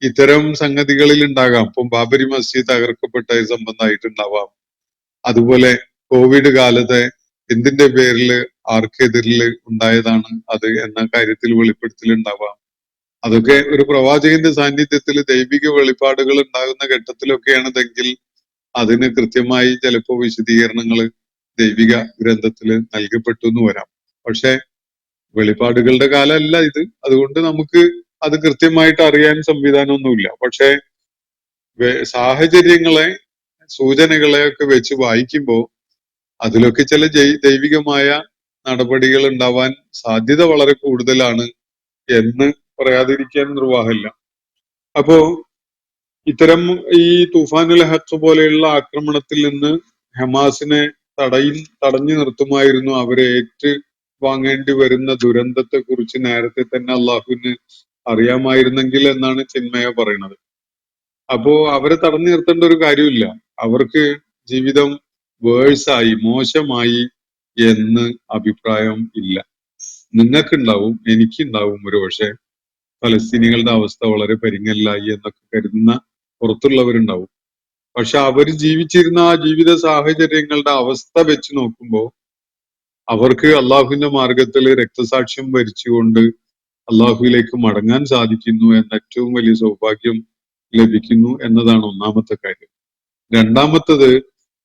ഇത്തരം സംഗതികളിൽ ഉണ്ടാകാം. ഇപ്പം ബാബരി മസ്ജിദ് തകർക്കപ്പെട്ട സംബന്ധമായിട്ടുണ്ടാവാം. അതുപോലെ കോവിഡ് കാലത്തെ എന്തിന്റെ പേരിൽ ആർക്കെതിരിൽ ഉണ്ടായതാണ് അത് എന്ന കാര്യത്തിൽ വെളിപ്പെടുത്തൽ ഉണ്ടാവാം. അതൊക്കെ ഒരു പ്രവാചകന്റെ സാന്നിധ്യത്തിൽ ദൈവിക വെളിപ്പാടുകൾ ഉണ്ടാകുന്ന ഘട്ടത്തിലൊക്കെയാണതെങ്കിൽ അതിന് കൃത്യമായി ചിലപ്പോൾ വിശദീകരണങ്ങൾ ദൈവിക ഗ്രന്ഥത്തിൽ നൽകപ്പെട്ടു എന്ന് വരാം. പക്ഷെ വെളിപ്പാടുകളുടെ കാലമല്ല ഇത്. അതുകൊണ്ട് നമുക്ക് അത് കൃത്യമായിട്ട് അറിയാൻ സംവിധാനമൊന്നുമില്ല. പക്ഷെ സാഹചര്യങ്ങളെ, സൂചനകളെ ഒക്കെ വെച്ച് വായിക്കുമ്പോൾ അതിലൊക്കെ ചില ദൈവികമായ നടപടികൾ ഉണ്ടാവാൻ സാധ്യത വളരെ കൂടുതലാണ് എന്ന് പറയാതിരിക്കാൻ നിർവാഹമില്ല. അപ്പോ ഇത്തരം ഈ തൂഫാനുൽ ഹഖ് പോലെയുള്ള ആക്രമണത്തിൽ നിന്ന് ഹമാസിനെ തടഞ്ഞു നിർത്തുമായിരുന്നു. അവരെ വാങ്ങേണ്ടി വരുന്ന ദുരന്തത്തെ കുറിച്ച് നേരത്തെ തന്നെ അള്ളാഹുവിന് അറിയാമായിരുന്നെങ്കിൽ എന്നാണ് ചിന്മയ പറയുന്നത്. അപ്പോ അവരെ തടഞ്ഞു നിർത്തേണ്ട ഒരു കാര്യമില്ല. അവർക്ക് ജീവിതം വേഴ്സായി, മോശമായി എന്ന് അഭിപ്രായം ഇല്ല. നിങ്ങൾക്കുണ്ടാവും, എനിക്കുണ്ടാവും ഒരു പക്ഷെ ഫലസ്തീനികളുടെ അവസ്ഥ വളരെ പരിങ്ങല്ലായി എന്നൊക്കെ കരുതുന്ന പുറത്തുള്ളവരുണ്ടാവും. പക്ഷെ അവർ ജീവിച്ചിരുന്ന ആ ജീവിത സാഹചര്യങ്ങളുടെ അവസ്ഥ വെച്ച് നോക്കുമ്പോൾ അവർക്ക് അള്ളാഹുവിന്റെ മാർഗത്തിൽ രക്തസാക്ഷ്യം വരിച്ചുകൊണ്ട് അള്ളാഹുവിലേക്ക് മടങ്ങാൻ സാധിക്കുന്നു എന്ന ഏറ്റവും വലിയ സൗഭാഗ്യം ലഭിക്കുന്നു എന്നതാണ് ഒന്നാമത്തെ കാര്യം. രണ്ടാമത്തത്,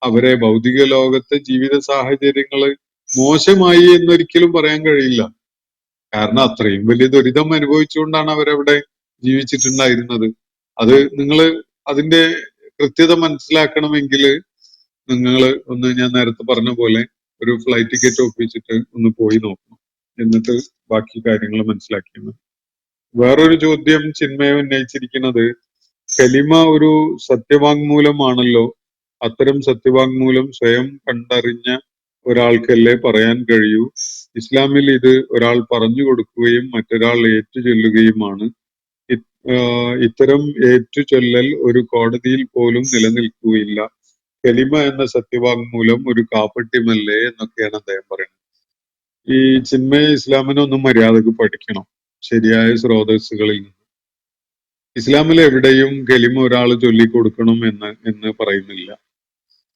അവരെ ഭൗതിക ലോകത്തെ ജീവിത സാഹചര്യങ്ങള് മോശമായി എന്നൊരിക്കലും പറയാൻ കഴിയില്ല. കാരണം അത്രയും വലിയ ദുരിതം അനുഭവിച്ചുകൊണ്ടാണ് അവരവിടെ ജീവിച്ചിട്ടുണ്ടായിരുന്നത്. അത് നിങ്ങള് അതിന്റെ കൃത്യത മനസ്സിലാക്കണമെങ്കിൽ നിങ്ങൾ ഒന്ന്, ഞാൻ നേരത്തെ പറഞ്ഞ പോലെ ഒരു ഫ്ലൈറ്റ് ടിക്കറ്റ് ഒപ്പിച്ചിട്ട് ഒന്ന് പോയി നോക്കണം. എന്നിട്ട് ബാക്കി കാര്യങ്ങൾ മനസ്സിലാക്കിയത്. വേറൊരു ചോദ്യം ചിന്മയം ഉന്നയിച്ചിരിക്കുന്നത്, കലിമ ഒരു സത്യവാങ്മൂലമാണല്ലോ. അത്തരം സത്യവാങ്മൂലം സ്വയം കണ്ടറിഞ്ഞ ഒരാൾക്കല്ലേ പറയാൻ കഴിയൂ. ഇസ്ലാമിൽ ഇത് ഒരാൾ പറഞ്ഞു കൊടുക്കുകയും മറ്റൊരാൾ ഏറ്റുചൊല്ലുകയുമാണ്. ഇത്തരം ഏറ്റുചൊല്ലൽ ഒരു കോടതിയിൽ പോലും നിലനിൽക്കുകയില്ല. കലിമ എന്ന സത്യവാങ്മൂലം ഒരു കാപട്യമല്ലേ എന്നൊക്കെയാണ് അദ്ദേഹം പറയുന്നത്. ഈ ചിന്മയ ഇസ്ലാമിനെ ഒന്നും മര്യാദക്ക് പഠിക്കണം, ശരിയായ സ്രോതസ്സുകളിൽ നിന്ന്. ഇസ്ലാമിൽ എവിടെയും കലിമ ഒരാൾ ചൊല്ലിക്കൊടുക്കണം എന്ന് പറയുന്നില്ല.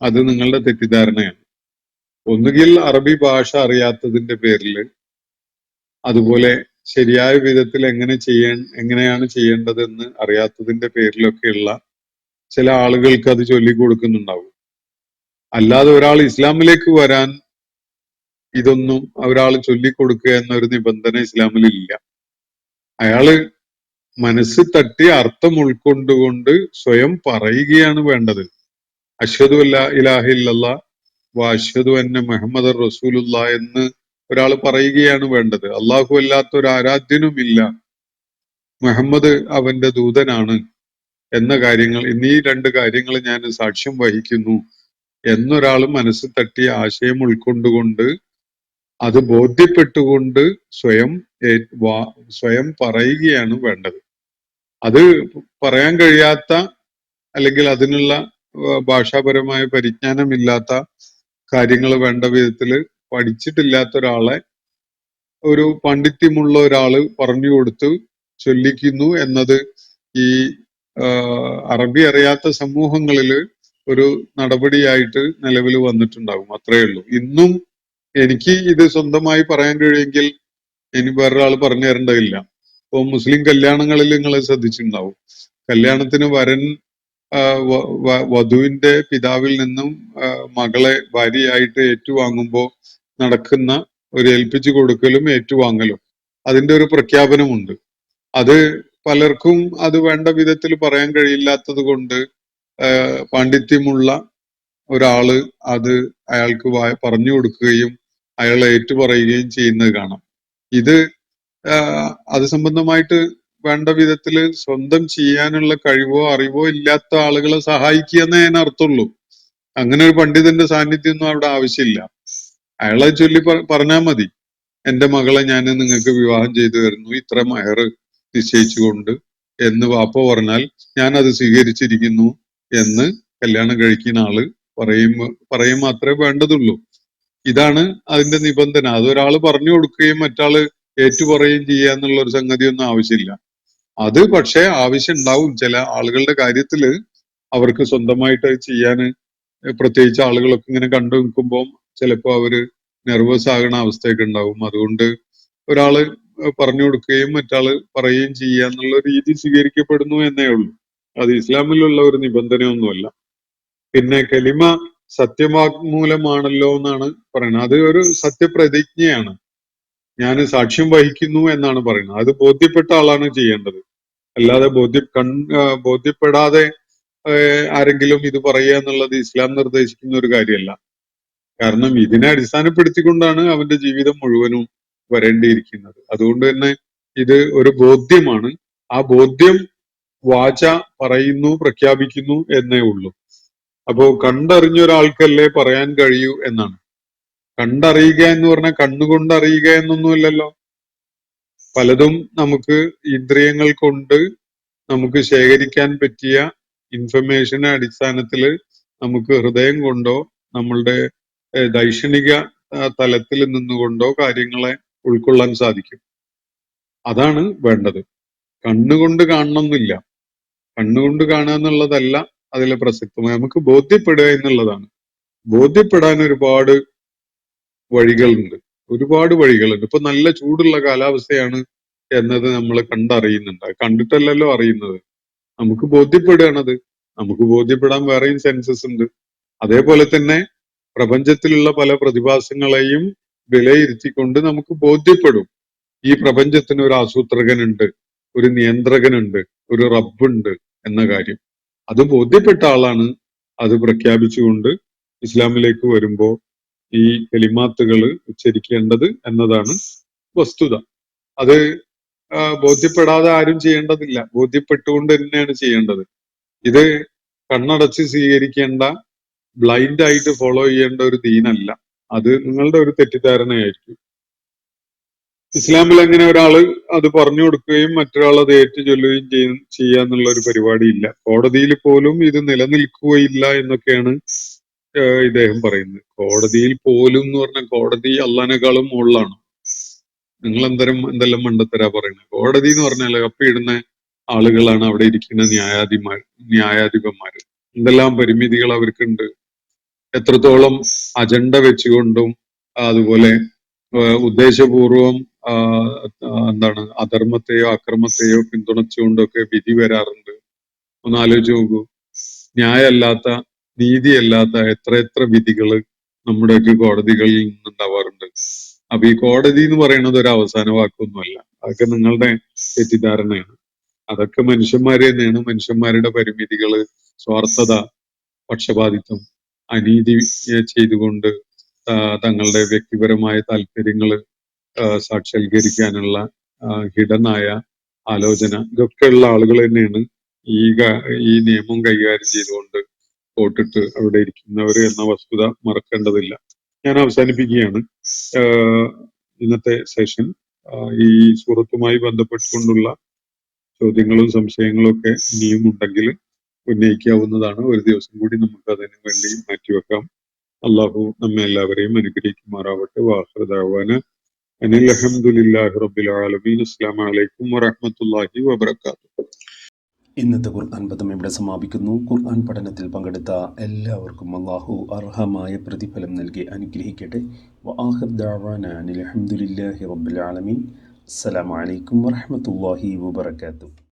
അത് നിങ്ങളുടെ തെറ്റിദ്ധാരണയാണ്. ഒന്നുകിൽ അറബി ഭാഷ അറിയാത്തതിന്റെ പേരിൽ, അതുപോലെ ശരിയായ വിധത്തിൽ എങ്ങനെയാണ് ചെയ്യേണ്ടതെന്ന് അറിയാത്തതിന്റെ പേരിലൊക്കെയുള്ള ചില ആളുകൾക്ക് അത് ചൊല്ലിക്കൊടുക്കുന്നുണ്ടാവും. അല്ലാതെ ഒരാൾ ഇസ്ലാമിലേക്ക് വരാൻ ഇതൊന്നും ഒരാൾ ചൊല്ലിക്കൊടുക്കുക എന്നൊരു നിബന്ധന ഇസ്ലാമിൽ ഇല്ല. അയാള് മനസ്സ് തട്ടി അർത്ഥം ഉൾക്കൊണ്ടുകൊണ്ട് സ്വയം പറയുകയാണ് വേണ്ടത്. അഷ്ഹദു അല്ലാ ഇലാഹ ഇല്ലല്ലാഹ് വ അഷ്ഹദു അന്ന മുഹമ്മദ് റസൂലുള്ള എന്ന് ഒരാൾ പറയുകയാണ് വേണ്ടത്. അള്ളാഹു അല്ലാത്ത ഒരു ആരാധ്യനുമില്ല, മുഹമ്മദ് അവന്റെ ദൂതനാണ് എന്ന കാര്യങ്ങൾ, എന്നീ രണ്ട് കാര്യങ്ങൾ ഞാൻ സാക്ഷ്യം വഹിക്കുന്നു എന്നൊരാൾ മനസ്സ് തട്ടിയ ആശയം ഉൾക്കൊണ്ടുകൊണ്ട് അത് ബോധ്യപ്പെട്ടുകൊണ്ട് സ്വയം പറയുകയാണ് വേണ്ടത്. അത് പറയാൻ കഴിയാത്ത, അല്ലെങ്കിൽ അതിനുള്ള ഭാഷാപരമായ പരിജ്ഞാനമില്ലാത്ത കാര്യങ്ങൾ വേണ്ട വിധത്തില് പഠിച്ചിട്ടില്ലാത്ത ഒരാളെ ഒരു പാണ്ഡിത്യമുള്ള ഒരാള് പറഞ്ഞു കൊടുത്ത് ചൊല്ലിക്കുന്നു എന്നത് ഈ അറബി അറിയാത്ത സമൂഹങ്ങളില് ഒരു നടപടിയായിട്ട് നിലവിൽ വന്നിട്ടുണ്ടാകും. അത്രയേ ഉള്ളൂ. ഇന്നും എനിക്ക് ഇത് സ്വന്തമായി പറയാൻ കഴിയുമെങ്കിൽ ഇനി വേറൊരാൾ പറഞ്ഞു തരേണ്ടതില്ല. ഇപ്പൊ മുസ്ലിം കല്യാണങ്ങളിൽ നിങ്ങൾ ശ്രദ്ധിച്ചിട്ടുണ്ടാവും, കല്യാണത്തിന് വരൻ വധുവിന്റെ പിതാവിൽ നിന്നും മകളെ ഭാര്യയായിട്ട് ഏറ്റുവാങ്ങുമ്പോൾ നടക്കുന്ന ഒരു ഏൽപ്പിച്ചു കൊടുക്കലും ഏറ്റുവാങ്ങലും, അതിന്റെ ഒരു പ്രഖ്യാപനമുണ്ട്. അത് പലർക്കും അത് വേണ്ട വിധത്തിൽ പറയാൻ കഴിയില്ലാത്തത് കൊണ്ട് പാണ്ഡിത്യമുള്ള ഒരാള് അത് അയാൾക്ക് പറഞ്ഞു കൊടുക്കുകയും അയാൾ ഏറ്റുപറയുകയും ചെയ്യുന്നത് കാണാം. ഇത് അത് സംബന്ധമായിട്ട് വേണ്ട വിധത്തില് സ്വന്തം ചെയ്യാനുള്ള കഴിവോ അറിവോ ഇല്ലാത്ത ആളുകളെ സഹായിക്കുക എന്നേ ഞാൻ അർത്ഥമുള്ളൂ. അങ്ങനെ ഒരു പണ്ഡിതന്റെ സാന്നിധ്യമൊന്നും അവിടെ ആവശ്യമില്ല. അയാളെ ചൊല്ലി പറഞ്ഞാൽ മതി, എന്റെ മകളെ ഞാൻ നിങ്ങൾക്ക് വിവാഹം ചെയ്തു തരുന്നു ഇത്ര മഹർ നിശ്ചയിച്ചുകൊണ്ട് എന്ന് വാപ്പ പറഞ്ഞാൽ ഞാൻ അത് സ്വീകരിച്ചിരിക്കുന്നു എന്ന് കല്യാണം കഴിക്കുന്ന ആള് പറയും മാത്രമേ വേണ്ടതുള്ളൂ. ഇതാണ് അതിന്റെ നിബന്ധന. അതൊരാൾ പറഞ്ഞു കൊടുക്കുകയും മറ്റാള് ഏറ്റുപറയുകയും ചെയ്യുക എന്നുള്ള ഒരു സംഗതിയൊന്നും ആവശ്യമില്ല. അത് പക്ഷേ ആവശ്യം ഉണ്ടാവും ചില ആളുകളുടെ കാര്യത്തില്. അവർക്ക് സ്വന്തമായിട്ട് ചെയ്യാന്, പ്രത്യേകിച്ച് ആളുകളൊക്കെ ഇങ്ങനെ കണ്ടു നിൽക്കുമ്പോൾ ചിലപ്പോ അവര് നെർവസ് ആകുന്ന അവസ്ഥയൊക്കെ ഉണ്ടാവും. അതുകൊണ്ട് ഒരാള് പറഞ്ഞു കൊടുക്കുകയും മറ്റാള് പറയുകയും ചെയ്യുക എന്നുള്ള രീതി സ്വീകരിക്കപ്പെടുന്നു എന്നേ ഉള്ളൂ. അത് ഇസ്ലാമിലുള്ള ഒരു നിബന്ധനയൊന്നുമല്ല. പിന്നെ കലിമ സത്യവാങ്മൂലമാണല്ലോ എന്നാണ് പറയുന്നത്. അത് ഒരു സത്യപ്രതിജ്ഞയാണ്. ഞാൻ സാക്ഷ്യം വഹിക്കുന്നു എന്നാണ് പറയുന്നത്. അത് ബോധ്യപ്പെട്ട ആളാണ് ചെയ്യേണ്ടത്. അല്ലാതെ ബോധ്യപ്പെടാതെ ആരെങ്കിലും ഇത് പറയുക എന്നുള്ളത് ഇസ്ലാം നിർദ്ദേശിക്കുന്ന ഒരു കാര്യമല്ല. കാരണം ഇതിനെ അടിസ്ഥാനപ്പെടുത്തിക്കൊണ്ടാണ് അവന്റെ ജീവിതം മുഴുവനും വരേണ്ടിയിരിക്കുന്നത്. അതുകൊണ്ട് തന്നെ ഇത് ഒരു ബോധ്യമാണ്. ആ ബോധ്യം വാച പറയുന്നു, പ്രഖ്യാപിക്കുന്നു എന്നേ ഉള്ളൂ. അപ്പോ കണ്ടറിഞ്ഞ ഒരാൾക്കല്ലേ പറയാൻ കഴിയൂ എന്നാണ്. കണ്ടറിയുക എന്ന് പറഞ്ഞാൽ കണ്ണുകൊണ്ട് അറിയുക എന്നൊന്നുമില്ലല്ലോ. പലതും നമുക്ക് ഇന്ദ്രിയങ്ങൾ കൊണ്ട് നമുക്ക് ശേഖരിക്കാൻ പറ്റിയ ഇൻഫർമേഷന്റെ അടിസ്ഥാനത്തില് നമുക്ക് ഹൃദയം കൊണ്ടോ നമ്മളുടെ ദൈക്ഷണിക തലത്തിൽ നിന്നുകൊണ്ടോ കാര്യങ്ങളെ ഉൾക്കൊള്ളാൻ സാധിക്കും. അതാണ് വേണ്ടത്. കണ്ണുകൊണ്ട് കാണണമെന്നില്ല. കണ്ണുകൊണ്ട് കാണുക എന്നുള്ളതല്ല അതിലെ പ്രസക്തമായി. നമുക്ക് ബോധ്യപ്പെടുക എന്നുള്ളതാണ്. ബോധ്യപ്പെടാൻ ഒരുപാട് വഴികളുണ്ട്. ഇപ്പൊ നല്ല ചൂടുള്ള കാലാവസ്ഥയാണ് എന്നത് നമ്മൾ കണ്ടറിയുന്നുണ്ട്. കണ്ടിട്ടല്ലല്ലോ അറിയുന്നത്. നമുക്ക് ബോധ്യപ്പെടുകയാണത്. നമുക്ക് ബോധ്യപ്പെടാൻ വേറെയും സെൻസസ് ഉണ്ട്. അതേപോലെ തന്നെ പ്രപഞ്ചത്തിലുള്ള പല പ്രതിഭാസങ്ങളെയും വിലയിരുത്തിക്കൊണ്ട് നമുക്ക് ബോധ്യപ്പെടും ഈ പ്രപഞ്ചത്തിന് ഒരു ആസൂത്രകനുണ്ട്, ഒരു നിയന്ത്രകനുണ്ട്, ഒരു റബ്ബുണ്ട് എന്ന കാര്യം. അത് ബോധ്യപ്പെട്ട ആളാണ് അത് പ്രഖ്യാപിച്ചുകൊണ്ട് ഇസ്ലാമിലേക്ക് വരുമ്പോ ഈ കലിമാത്തുകൾ ഉച്ചരിക്കേണ്ടത് എന്നതാണ് വസ്തുത. അത് ബോധ്യപ്പെടാതെ ആരും ചെയ്യേണ്ടതില്ല. ബോധ്യപ്പെട്ടുകൊണ്ട് തന്നെയാണ് ചെയ്യേണ്ടത്. ഇത് കണ്ണടച്ച് സ്വീകരിക്കേണ്ട, ബ്ലൈൻഡ് ആയിട്ട് ഫോളോ ചെയ്യേണ്ട ഒരു ദീനല്ല. അത് നിങ്ങളുടെ ഒരു തെറ്റിദ്ധാരണയായിരിക്കും. ഇസ്ലാമിൽ അങ്ങനെ ഒരാള് അത് പറഞ്ഞു കൊടുക്കുകയും മറ്റൊരാൾ അത് ഏറ്റുചൊല്ലുകയും ചെയ്യാന്നുള്ള ഒരു പരിപാടിയില്ല. കോടതിയിൽ പോലും ഇത് നിലനിൽക്കുകയില്ല എന്നൊക്കെയാണ് ഇദ്ദേഹം പറയുന്നത്. കോടതിയിൽ പോലും എന്ന് പറഞ്ഞാൽ കോടതി അള്ളാനേക്കാളും മുകളിലാണ്. നിങ്ങൾ എന്തെല്ലാം മണ്ടത്തരാ പറയുന്നത്. കോടതി എന്ന് പറഞ്ഞാൽ കപ്പിയിടുന്ന ആളുകളാണ് അവിടെ ഇരിക്കുന്ന ന്യായാധിപന്മാര്. എന്തെല്ലാം പരിമിതികൾ അവർക്കുണ്ട്. എത്രത്തോളം അജണ്ട വെച്ചുകൊണ്ടും അതുപോലെ ഉദ്ദേശപൂർവം അധർമ്മത്തെയോ അക്രമത്തെയോ പിന്തുണച്ചുകൊണ്ടൊക്കെ വിധി വരാറുണ്ട്. ഒന്ന് ആലോചിച്ച് നോക്കൂ. ന്യായമല്ലാത്ത, നീതിയല്ലാത്ത എത്ര വിധികള് നമ്മുടെയൊക്കെ കോടതികളിൽ നിന്നുണ്ടാവാറുണ്ട്. അപ്പൊ ഈ കോടതി എന്ന് പറയുന്നത് ഒരു അവസാന വാക്കൊന്നുമല്ല. അതൊക്കെ നിങ്ങളുടെ തെറ്റിദ്ധാരണയാണ്. അതൊക്കെ മനുഷ്യന്മാര് തന്നെയാണ്. മനുഷ്യന്മാരുടെ പരിമിതികള്, സ്വാർത്ഥത, പക്ഷപാതിത്വം, അനീതി ചെയ്തുകൊണ്ട് തങ്ങളുടെ വ്യക്തിപരമായ താല്പര്യങ്ങള് സാക്ഷാത്കരിക്കാനുള്ള ഹിഡനായ ആലോചന, ഇതൊക്കെയുള്ള ആളുകൾ തന്നെയാണ് ഈ നിയമം കൈകാര്യം ചെയ്തുകൊണ്ട് വോട്ടിട്ട് അവിടെ ഇരിക്കുന്നവർ എന്ന വസ്തുത മറക്കേണ്ടതില്ല. ഞാൻ അവസാനിപ്പിക്കുകയാണ് ഇന്നത്തെ സെഷൻ. ഈ സൂറത്തുമായി ബന്ധപ്പെട്ടുകൊണ്ടുള്ള ചോദ്യങ്ങളും സംശയങ്ങളും ഒക്കെ ഇനിയും ഉണ്ടെങ്കിൽ ഉന്നയിക്കാവുന്നതാണ്. ഒരു ദിവസം കൂടി നമുക്ക് അതിനു വേണ്ടി മാറ്റിവെക്കാം. അള്ളാഹു നമ്മെ എല്ലാവരെയും അനുഗ്രഹിക്കുമാറാവട്ടെ. വാഖിറു ദഅ്വാന അനിൽ ഹംദുലില്ലാഹി റബ്ബിൽ ആലമീൻ. അസ്സലാമു അലൈക്കും വറഹ്മത്തുള്ളാഹി വബറകാതുഹു. ഇന്നത്തെ ഖുർആൻ പദം ഇവിടെ സമാപിക്കുന്നു. ഖുർആൻ പഠനത്തിൽ പങ്കെടുത്ത എല്ലാവർക്കും അല്ലാഹു അർഹമായ പ്രതിഫലം നൽകി അനുഗ്രഹിക്കട്ടെ. വആഖിറു ദഅ്വാന അനിൽ ഹംദുലില്ലാഹി റബ്ബിൽ ആലമീൻ. അസ്സലാമു അലൈക്കും വറഹ്മത്തുള്ളാഹി വബറകാതുഹു.